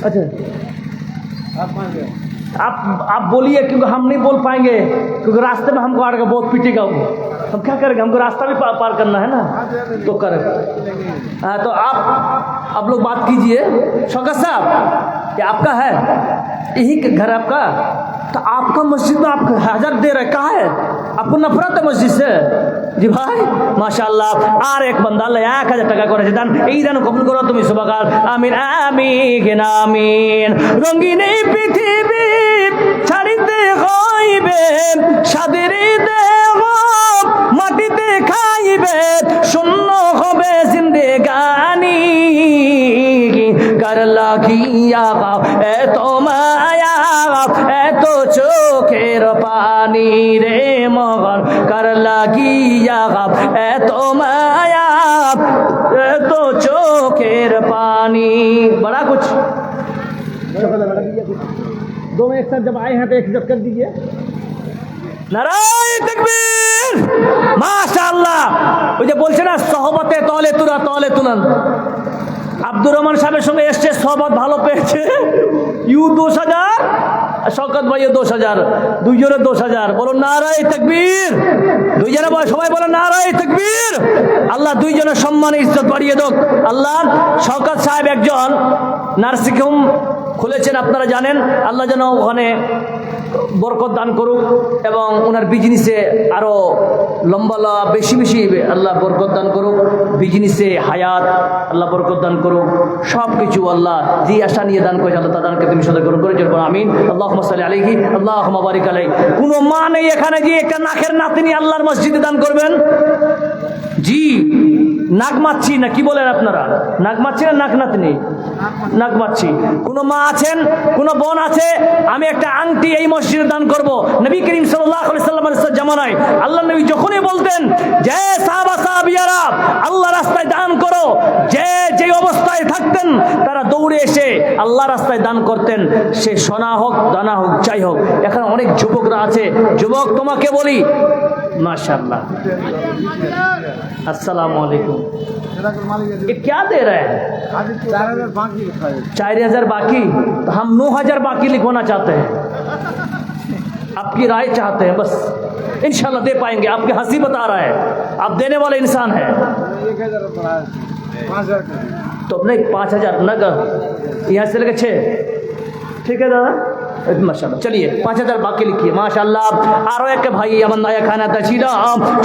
अच्छा आप बोलिए, क्योंकि हम नहीं बोल पाएंगे, क्योंकि रास्ते में हमको आड़ के बहुत पीटेगा वो। हम क्या करेंगे? हमको रास्ता भी पार करना है ना, तो करें। तो आप लोग बात कीजिए। शौकत साहब ये आपका है, यही घर आपका? तो आपका मस्जिद में आप 1000 दे रहे, कहाँ है? आपको नफरत है मस्जिद से? জি ভাই মাশাআল্লাহ। আর এক বান্দা আল্লাহ 1000 টাকা করেছে দান, এই দান কবুল করো তুমি সুবহান। আমিন আমিন আমিন। রঙিন এই পৃথিবী ছাড়িতে হইবে, সাদের দেহ মাটিতে খাইবে, শূন্য হবে জিন্দেগানি। কার লাগিয়া এত মায়া এত চোখের পানি রে মগন, কার লাগিয়া এত মায়া এত চোখের পানি। बड़ा कुछ 2 में एक साथ जब आए हैं तो एक जब कर दीजिए। नाराए तकबीर माशाअल्लाह। ওই যে বলছে না সহবতে তলে তুরা তলে তুলান। আব্দুর রহমান সাহেবের সঙ্গে এসছে, সহবত ভালো পেয়েছে। ইউ 2000, শওকত ভাইও 2000, দুইজনে 2000। বলো নারায়ে তাকবীর। দুইজনে সবাই বলো নারায়ে তাকবীর। আল্লাহ দুইজনের সম্মান ইজ্জত বাড়িয়ে দাও আল্লাহ। শওকত সাহেব একজন নার্সিং হোম খুলেছেন আপনারা জানেন, আল্লাহ যেন ওখানে বরকত দান করুক এবং ওনার বিজনেসে আরো লম্বা বেশি বেশি আল্লাহ বরকত দান করুক, বিজনেসে হায়াত আল্লাহ বরকত দান করুক, সব কিছু আল্লাহ যে আশা নিয়ে দান করেছে আল্লাহ তাদেরকে তুমি সদা গ্রহণ করে যাবো আমিন। আল্লাহুম্মা সাল্লি আলাইহি আল্লাহুম্মা বারিক আলাইহি। কোনো মা নেই এখানে যে একটা নাখের নাতিনি আল্লাহর মসজিদে দান করবেন? জি নাক মাছি না কি বলেন আপনারা? নাক মাছি না নাক নাতনি? নাক মাছি। কোন মা আছেন, কোন বোন আছে, আমি একটা আংটি এই মসজিদে দান করব। নবী করিম সাল্লাল্লাহু আলাইহি সাল্লামের জামানায় আল্লাহ নবী যখনই বলতেন যে সাহাবা সাহাবিয়ারা আল্লাহ রাস্তায় দান করো, যে অবস্থায় থাকতেন তারা দৌড়ে এসে আল্লাহ রাস্তায় দান করতেন। সে সোনা হোক, দানা হোক, যাই হোক। এখানে অনেক যুবকরা আছে। যুবক তোমাকে বলি, माशाअल्लाह, अस्सलाम वालेकुम। ये क्या दे रहे हैं? 4,000 बाकी। तो हम 9,000 बाकी लिखवाना चाहते हैं, आपकी राय चाहते हैं। बस इंशाल्लाह दे पाएंगे। आपकी हंसी बता रहा है, आप देने वाले इंसान हैं। 1,000 तो नहीं 5,000 नगद यहाँ से लेके 6। ठीक है दादा, माशाल्लाह। चलिए 5,000 বাকি লিখিয়ে মাশাআল্লাহ। আরো এক ভাই আমার নয়া খানাতে ছিল,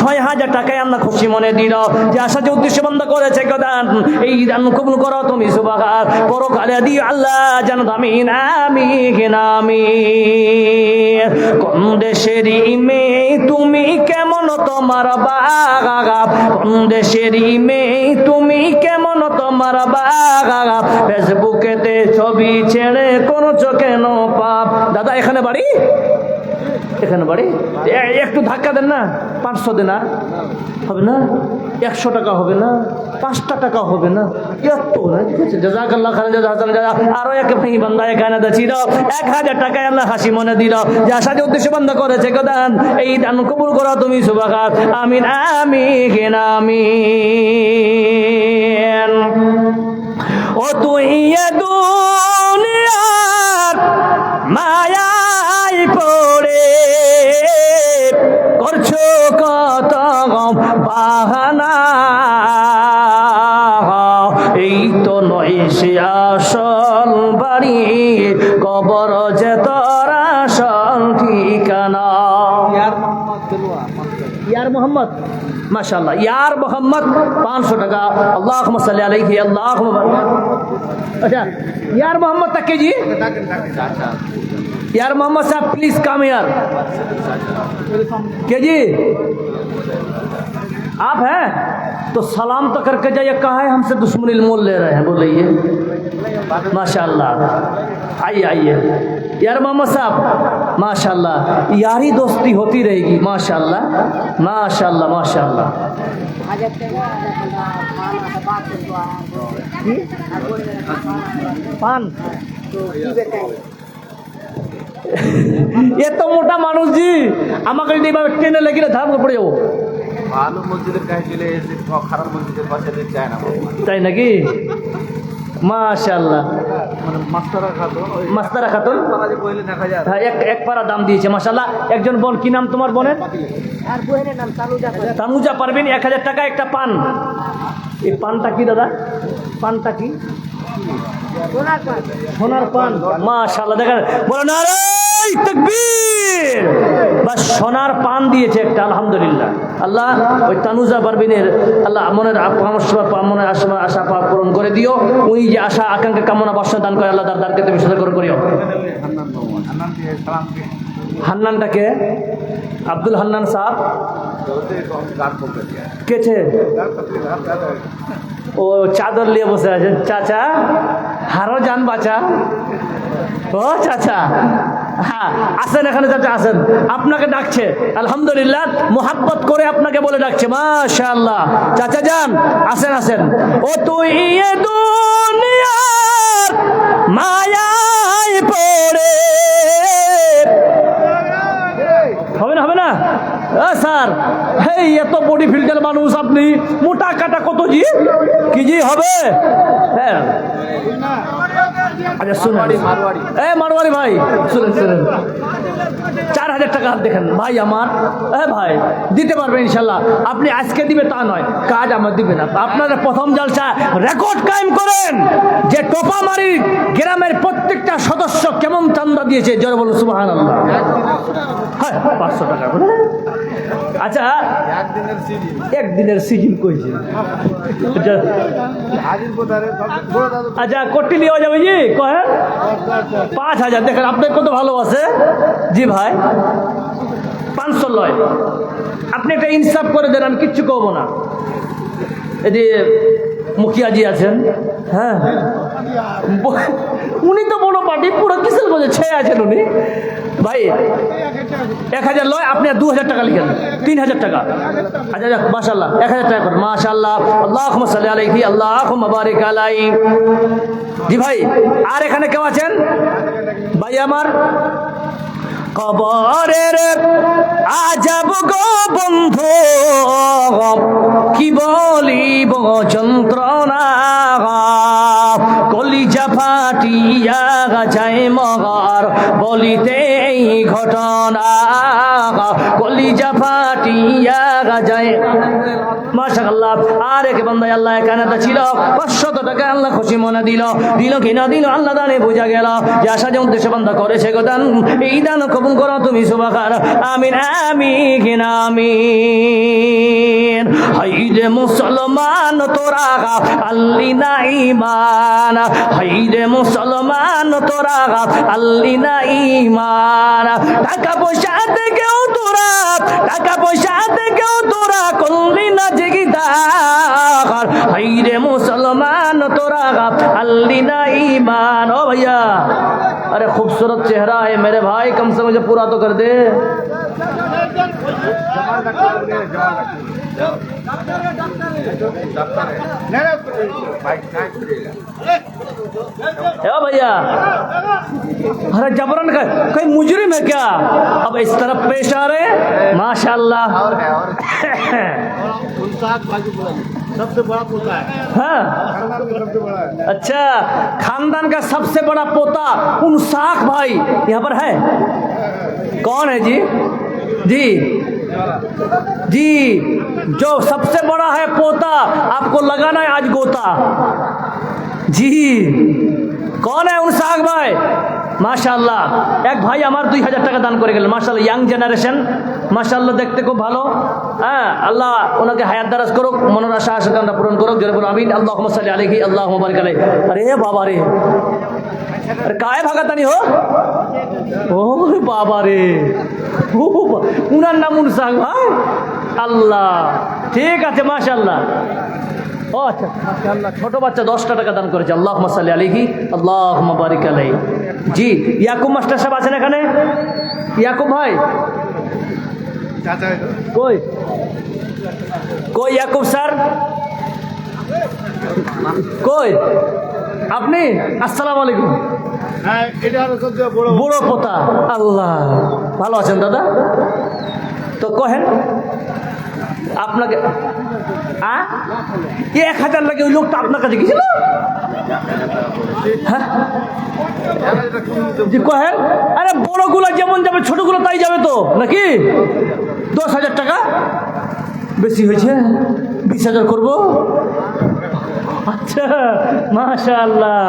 6,000 টাকায় আমরা খুশি মনে দিল যে আশা যে উদ্দেশ্য বন্ধ করেছে দান, এই দান কবুল করো তুমি সুবহান। পরকালে দিও আল্লাহ জান্নাত, আমিন আমিন আমিন। কোন দেশেরই মেয়ে তুমি, কেমন তোমার বাগাব? কোন দেশেরই মেয়ে তুমি, কেমন তোমার বাগাব? ফেসবুকেতে ছবি ছেড়ে কোন কেন পাপ? দাদা এখানে বাড়ি, এখানে বাড়ি। একটু ধাক্কা দেন না, 500 দেন। আর হবে না? 100 টাকা হবে না? 5টা টাকা হবে না? এত না? ঠিক আছে, জাযাকাল্লাহ খাইরান জাযাকাল্লাহ জাযা। আরো এক ভাই বান্দা এখানে ছিল, 1,000 টাকায় আল্লাহ হাসি মনে দিল যে আশা যে উদ্দেশ্য বন্ধ করেছে দান, এই দান কবুল করো তুমি সুবহান। আমিন আমিন আমিন। ও তুই দুনিয়ার মায়ায় পড়ে করছো কত বাহানা, এই তো নয় সে আসল বাড়ি, কবর যে তোর আসল ঠিকানা। ইয়ার মোহাম্মদ, মাশাআল্লাহ, ইয়ার মোহাম্মদ 500 টাকা। আল্লাহুম্মা সাল্লি আলাইহি, আল্লাহুম্মা। अच्छा, यार मोहम्मद तक जी, यार मोहम्मद साहब प्लीज कम यार। के जी आप हैं तो सलाम तो करके जाइए। कहा है हमसे दुश्मनी मोल ले रहे हैं, बोलिए। माशाल्लाह, आइए आइए यार मोहम्मद साहब, माशाल्लाह। यारी दोस्ती होती रहेगी, माशाल्लाह माशाल्लाह माशाल्लाह। पान এত মোটা মানুষ জি, আমাকে যদি এভাবে টেনে লেগে ধাপ পড়ে যাবো। ভালো মসজিদের কাহিনী এসে খারাপ মসজিদের পাশে যায় না, তাই নাকি? মাশাআল্লাহ, মানে মাস্তারা খাতুন হ্যাঁ, এক পারা দাম দিয়েছে মাশাআল্লাহ। একজন বোন, কি নাম তোমার বোনের? আর বোনের নাম তানুজা পারভিন। 1,000 টাকা একটা পান। এই পানটা কি দাদা? পানটা কি? সোনার পান, মাশাআল্লাহ। দেখেন, বলো নারায়ে তাকবীর। বাস সোনার পান দিয়েছে একটা, আলহামদুলিল্লাহ। আল্লাহ ওই তানুজা পারভিনের আল্লাহ মনের মনের আশা পূরণ করে দিও। উনি যে আশা আকাঙ্ক্ষা কামনা বাসনা দান করে আল্লাহ তার দ্বারকে তুমি সুন্দর করে করিও। হান্নানটাকে আব্দুল হান্নান সাহেব কেছে ও চাদর নিয়ে বসে আছেন। চাচা হারো যান বাঁচা। ও চাচা, হ্যাঁ আসেন এখানে চাচা, আসেন, আপনাকে ডাকছে। আলহামদুলিল্লাহ, মোহাব্বত করে আপনাকে বলে ডাকছে। মাশাআল্লাহ, চাচা যান, আসেন আসেন। ও তুই এ দুনিয়ার মায়ায় পড়ে, হবে না হবে না স্যার? হেই এত বডি ফিল্টার মানুষ আপনি, মোটা কাটা কত জি কি জি হবে? হ্যাঁ আচ্ছা শুনুন, মারোয়ারি ভাই শুনেন শুনেন, 4,000 টাকা দেখেন ভাই আমার। ভাই দিতে পারবেন ইনশাল্লাহ। আপনি আজকে দিবে তা নয়, কাজ আমার দিবে না। আপনারা প্রথম জলসা রেকর্ড কায়েম করেন যে টোপামারি গ্রামের প্রত্যেকটা সদস্য কেমন চান্দা দিয়েছে, জোরে বলুন সুবহানাল্লাহ। হ্যাঁ 500 টাকা করে। আচ্ছা একদিনের সিজন কইছে। আচ্ছা কোটি নেওয়া যাবে জি, কহেন 5,000। দেখেন আপনার কত ভালোবাসে জি ভাই। 500 লয়, আপনি একটা ইনসাফ করে দেন, আমি কিচ্ছু করবো না। এটি মুখিয়াজি আছেন, হ্যাঁ উনি তো বড় পার্টি পুরো কিসের মধ্যে ছেয়ে আছেন উনি। ভাই 1000 লয়, আপনি 2000 টাকা লিখেন, 3000 টাকা। আচ্ছা যাক, মাশাআল্লাহ 1000 টাকা করেন, মাশাআল্লাহ। আল্লাহুম্মা সাল্লি আলাইহি, আল্লাহুম্মা বারিক আলাইহি। জি ভাই, আর এখানে কেউ আছেন ভাই আমার? কবরের আজাব গো বন্ধু, কি বলিব যন্ত্রণা, কলিজা ফাটিয়া যায় মগর বলিতে এই ঘটনা, কলিজা ফাটিয়া যায়। মাশাআল্লাহ। আর এক বান্দায় আল্লাহ কানাতে ছিল, 500 টাকা আল্লাহ খুশি মনে দিল কি না দিল আল্লাহ দানে বোঝা গেল যে আশা যে উদ্দেশ্যে বান্দা করেছে গো দান, এই দান কবুল করো তুমি সুবহান। আমিন আমিন আমিন। হাইরে মুসলমান তোরা আল্লি না ঈমান, হাইরে মুসলমান তোরা আল্লি না ঈমান। টাকা পয়সা থেকেও তোরা, টাকা পয়সা থেকেও তোরা করলি না জিগিদার, হাইরে মুসলমান তোরা আল্লি না ईमान। ओ भैया, अरे खूबसूरत चेहरा है मेरे भाई, कम से मुझे पूरा तो कर दे। भैया अरे जबरन का कोई मुजरिम है क्या? अब इस तरफ पेश आ रहे, माशाल्लाह। सबसे बड़ा पोता है, हाँ सबसे बड़ा है। अच्छा, खानदान का सबसे बड़ा पोता उनसाक भाई यहाँ पर है। कौन है जी? जी जी, जो सबसे बड़ा है पोता, आपको लगाना है आज गोता। जी, कौन है उनसाक भाई? মাশাআল্লাহ। এক ভাই আমার 2000 টাকা দান করে গেলেন, মাশাআল্লাহ। ইয়াং জেনারেশন, মাশাআল্লাহ, দেখতে খুব ভালো। হ্যাঁ, আল্লাহ ওনাকে হায়াত দারাজ করুক, মনের আশা আকাঙ্ক্ষা পূরণ করুক। জোরে বলুন আমিন। আল্লাহুম্মা সাল্লি আলাইহি, আল্লাহুম্মা বারিক আলাইহি। আরে বাবা রে, আরে কায় ভাগাতানি হো? ও বাবা রে, ও উনার নাম উনসাক ভাই। আল্লাহ, ঠিক আছে, মাশাআল্লাহ। ও আচ্ছা, মাশাআল্লাহ। ছোট বাচ্চা 10 টাকা দান করেছে। আল্লাহুম্মা সাল্লি আলাইহি, আল্লাহুম্মা বারিক আলাইহি। জি, ইয়াকুব মাস্টার সাহেব আছেন এখানে? ইয়াকুব ভাই কই কই? ইয়াকুব স্যার কই? আপনি? আসসালামু আলাইকুম। হ্যাঁ, এটা বড় পোতা। আল্লাহ, ভালো আছেন দাদা? তো কহেন আপনাকে 1000 লাগে ওই লোকটা আপনার কাছে গেছিল? হ্যাঁ জি, কহেন। আরে বড়গুলো যেমন যাবে ছোটগুলো তাই যাবে তো নাকি? 10,000 টাকা বেশি হয়েছে, 20,000 করবো। আচ্ছা, মাশাআল্লাহ।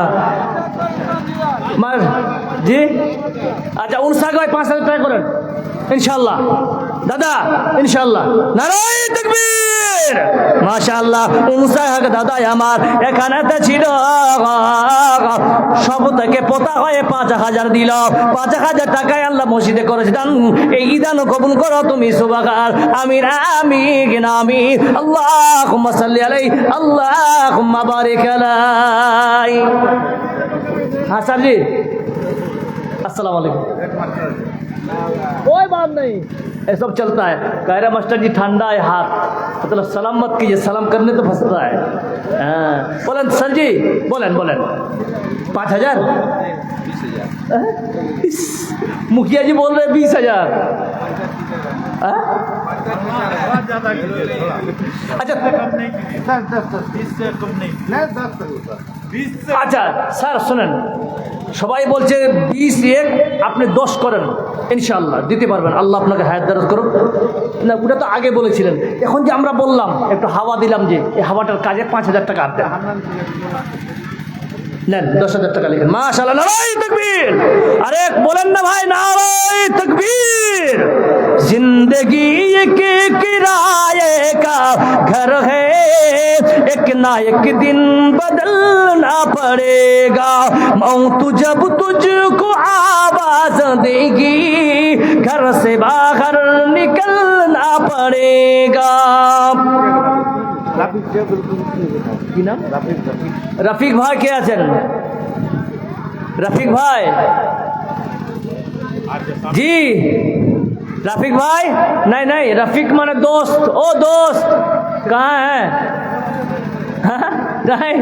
জি আচ্ছা, উনসাক ভাই 5,000 টাকা করেন ইনশাআল্লাহ দাদা, ইনশাআল্লাহ। নারায়ে তাকবীর, মাশাআল্লাহ। উনসাক দাদা আমার এখানেতে ছিল, সব থেকে পোতা হয়ে 5,000 দিল। 5,000 টাকায় আল্লাহ মসজিদে করেছে দান। এই দান কবুল করো তুমি সুবহান। আমিন আমিন আমিন। আল্লাহুম্মা সাল্লি আলাইহি, আল্লাহুম্মা বারিক আলাইহি। हाँ सर जी, अस्सलाम वालेकुम। कोई बात नहीं, ये सब चलता है। कह रहे मास्टर जी ठंडा है हाथ, मतलब सलाम मत कीजिए, सलाम करने तो फंसता है। हाँ बोलें सर जी, बोलें बोलें। 5,000 मुखिया जी बोल रहे 20,000। अच्छा আচ্ছা স্যার শুনেন, সবাই বলছে 20 আপনি 10 করেন, ইনশাআল্লাহ দিতে পারবেন। আল্লাহ আপনাকে হায়াত দারাজ করুন। না, ওটা তো আগে বলেছিলেন, এখন যে আমরা বললাম একটু হাওয়া দিলাম, যে এই হাওয়াটার কাজে 5,000 টাকা আর দেন। নেন 10,000 টাকা লিখেন। মাশাআল্লাহ, নারায়ে তাকবীর। আরে বলেন না ভাই, নারায়ে তাকবীর। जिंदगी एक किराए का घर है, एक ना एक दिन बदलना पड़ेगा। मौत जब तुझको आवाज देगी, घर से बाहर निकलना पड़ेगा। কি নাম? রফিক ভাই কে আছেন? रफीक भाई जी, रफीक भाई नहीं नहीं, रफीक माने दोस्त। ओ दोस्त कहाँ है? नहीं,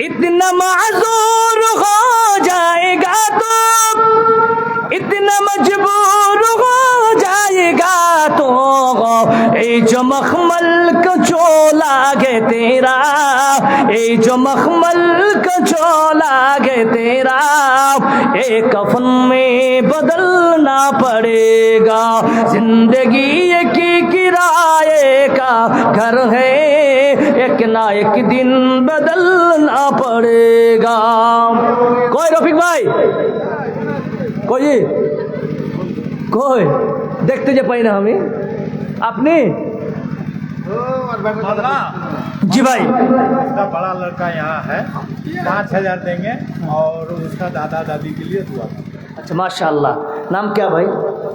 इतना माजूर हो जाएगा तो, इतना मजबूर हो जाएगा तो, ए जो मखमल का चोला गे तेरा, ए जो मखमल का चोला गे तेरा, ए कफन में बदलना पड़ेगा। जिंदगी एक किराए का घर है, एक ना एक दिन बदलना पड़ेगा। कोई रफीक भाई कोई कोई देखते जे पाई ना हमें আপনি? जी भाई, उसका बड़ा लड़का यहाँ है, 5,000 देंगे और उसका दादा दादी के लिए दुआ। अच्छा माशाल्लाह। नाम क्या भाई?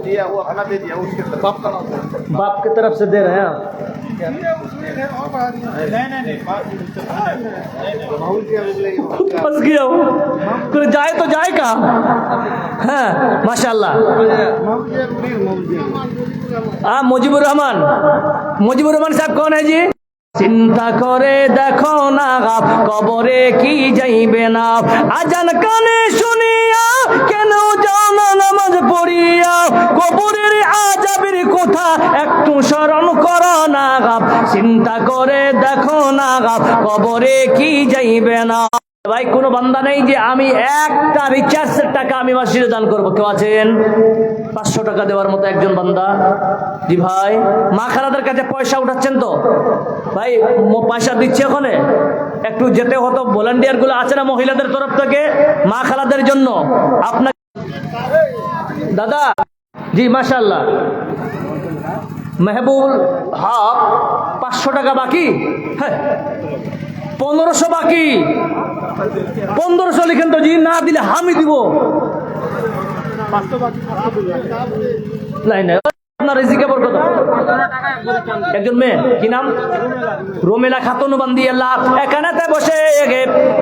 दिया वो अपना दे दिया, उसके बाप का नाम। बाप की तरफ से दे रहे हैं आप? नहीं फंस गया हूँ, कोई जाए तो जाए कहाँ? हाँ माशाल्लाह। हाँ मुजीबुर रहमान, मुजीबुर रहमान साहब कौन है जी? চিন্তা করে দেখো না কবরে কি যাইবে না, আজান কানে শুনিয়া কেন যাও না নামাজ পড়িয়া, কবরের আযাবের কথা একটু স্মরণ করো না, চিন্তা করে দেখো না কবরে কি যাইবে না। ভাই কোনো বান্দা নেই যে আমি একটা রিচার্জের টাকা আমি মসজিদে দান করবো? কেউ আছেন 500 টাকা দেওয়ার মতো একজন বান্দা? জি ভাই, মা খালাদের কাছে পয়সা উঠাচ্ছেন তো ভাই? পয়সা দিচ্ছে ওখানে, একটু যেতে হতো। ভলান্টিয়ার গুলো আছে না মহিলাদের তরফ থেকে মা খালাদের জন্য? আপনার দাদা জি মাশাআল্লাহ। মেহবুবুল হক 500 টাকা বাকি, হ্যাঁ 1500 বাকি, 1500 লিখেন তো জি, না দিলে আমি দিব। নাই না, আপনার রিজিকে বরকত। একজন মেয়ে, কি নাম? রোমেলা খাতুন বান্দি আল্লাহ, এখানেতে বসে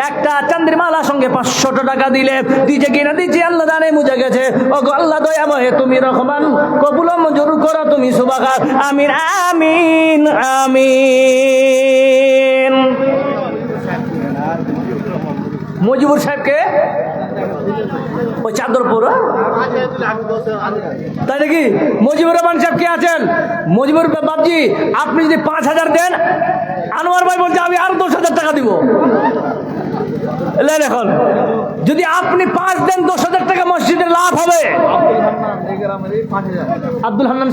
একটা চান্দির মালা সঙ্গে 500 টাকা দিলে দিছে কিনা দিচ্ছে আল্লাহ জানে, মুজে গেছে। ও আল্লাহ দয়াময় তুমি রহমান, কবুল মঞ্জুর করো তুমি, সুবহান। আমিন আমিন আমিন। মজিবুর সাহেবকে ওই চাদর পরা, তাই নাকি? মজিবুর রহমান সাহেব কে আছেন? মজিবুর বাবজি, আপনি যদি 5,000 দেন, আনোয়ার ভাই বলছে আমি আরো 10,000 টাকা দিব। এখন যদি আপনি 5 দেন 10,000 টাকা মসজিদের লাভ হবে। আব্দুল হান্নান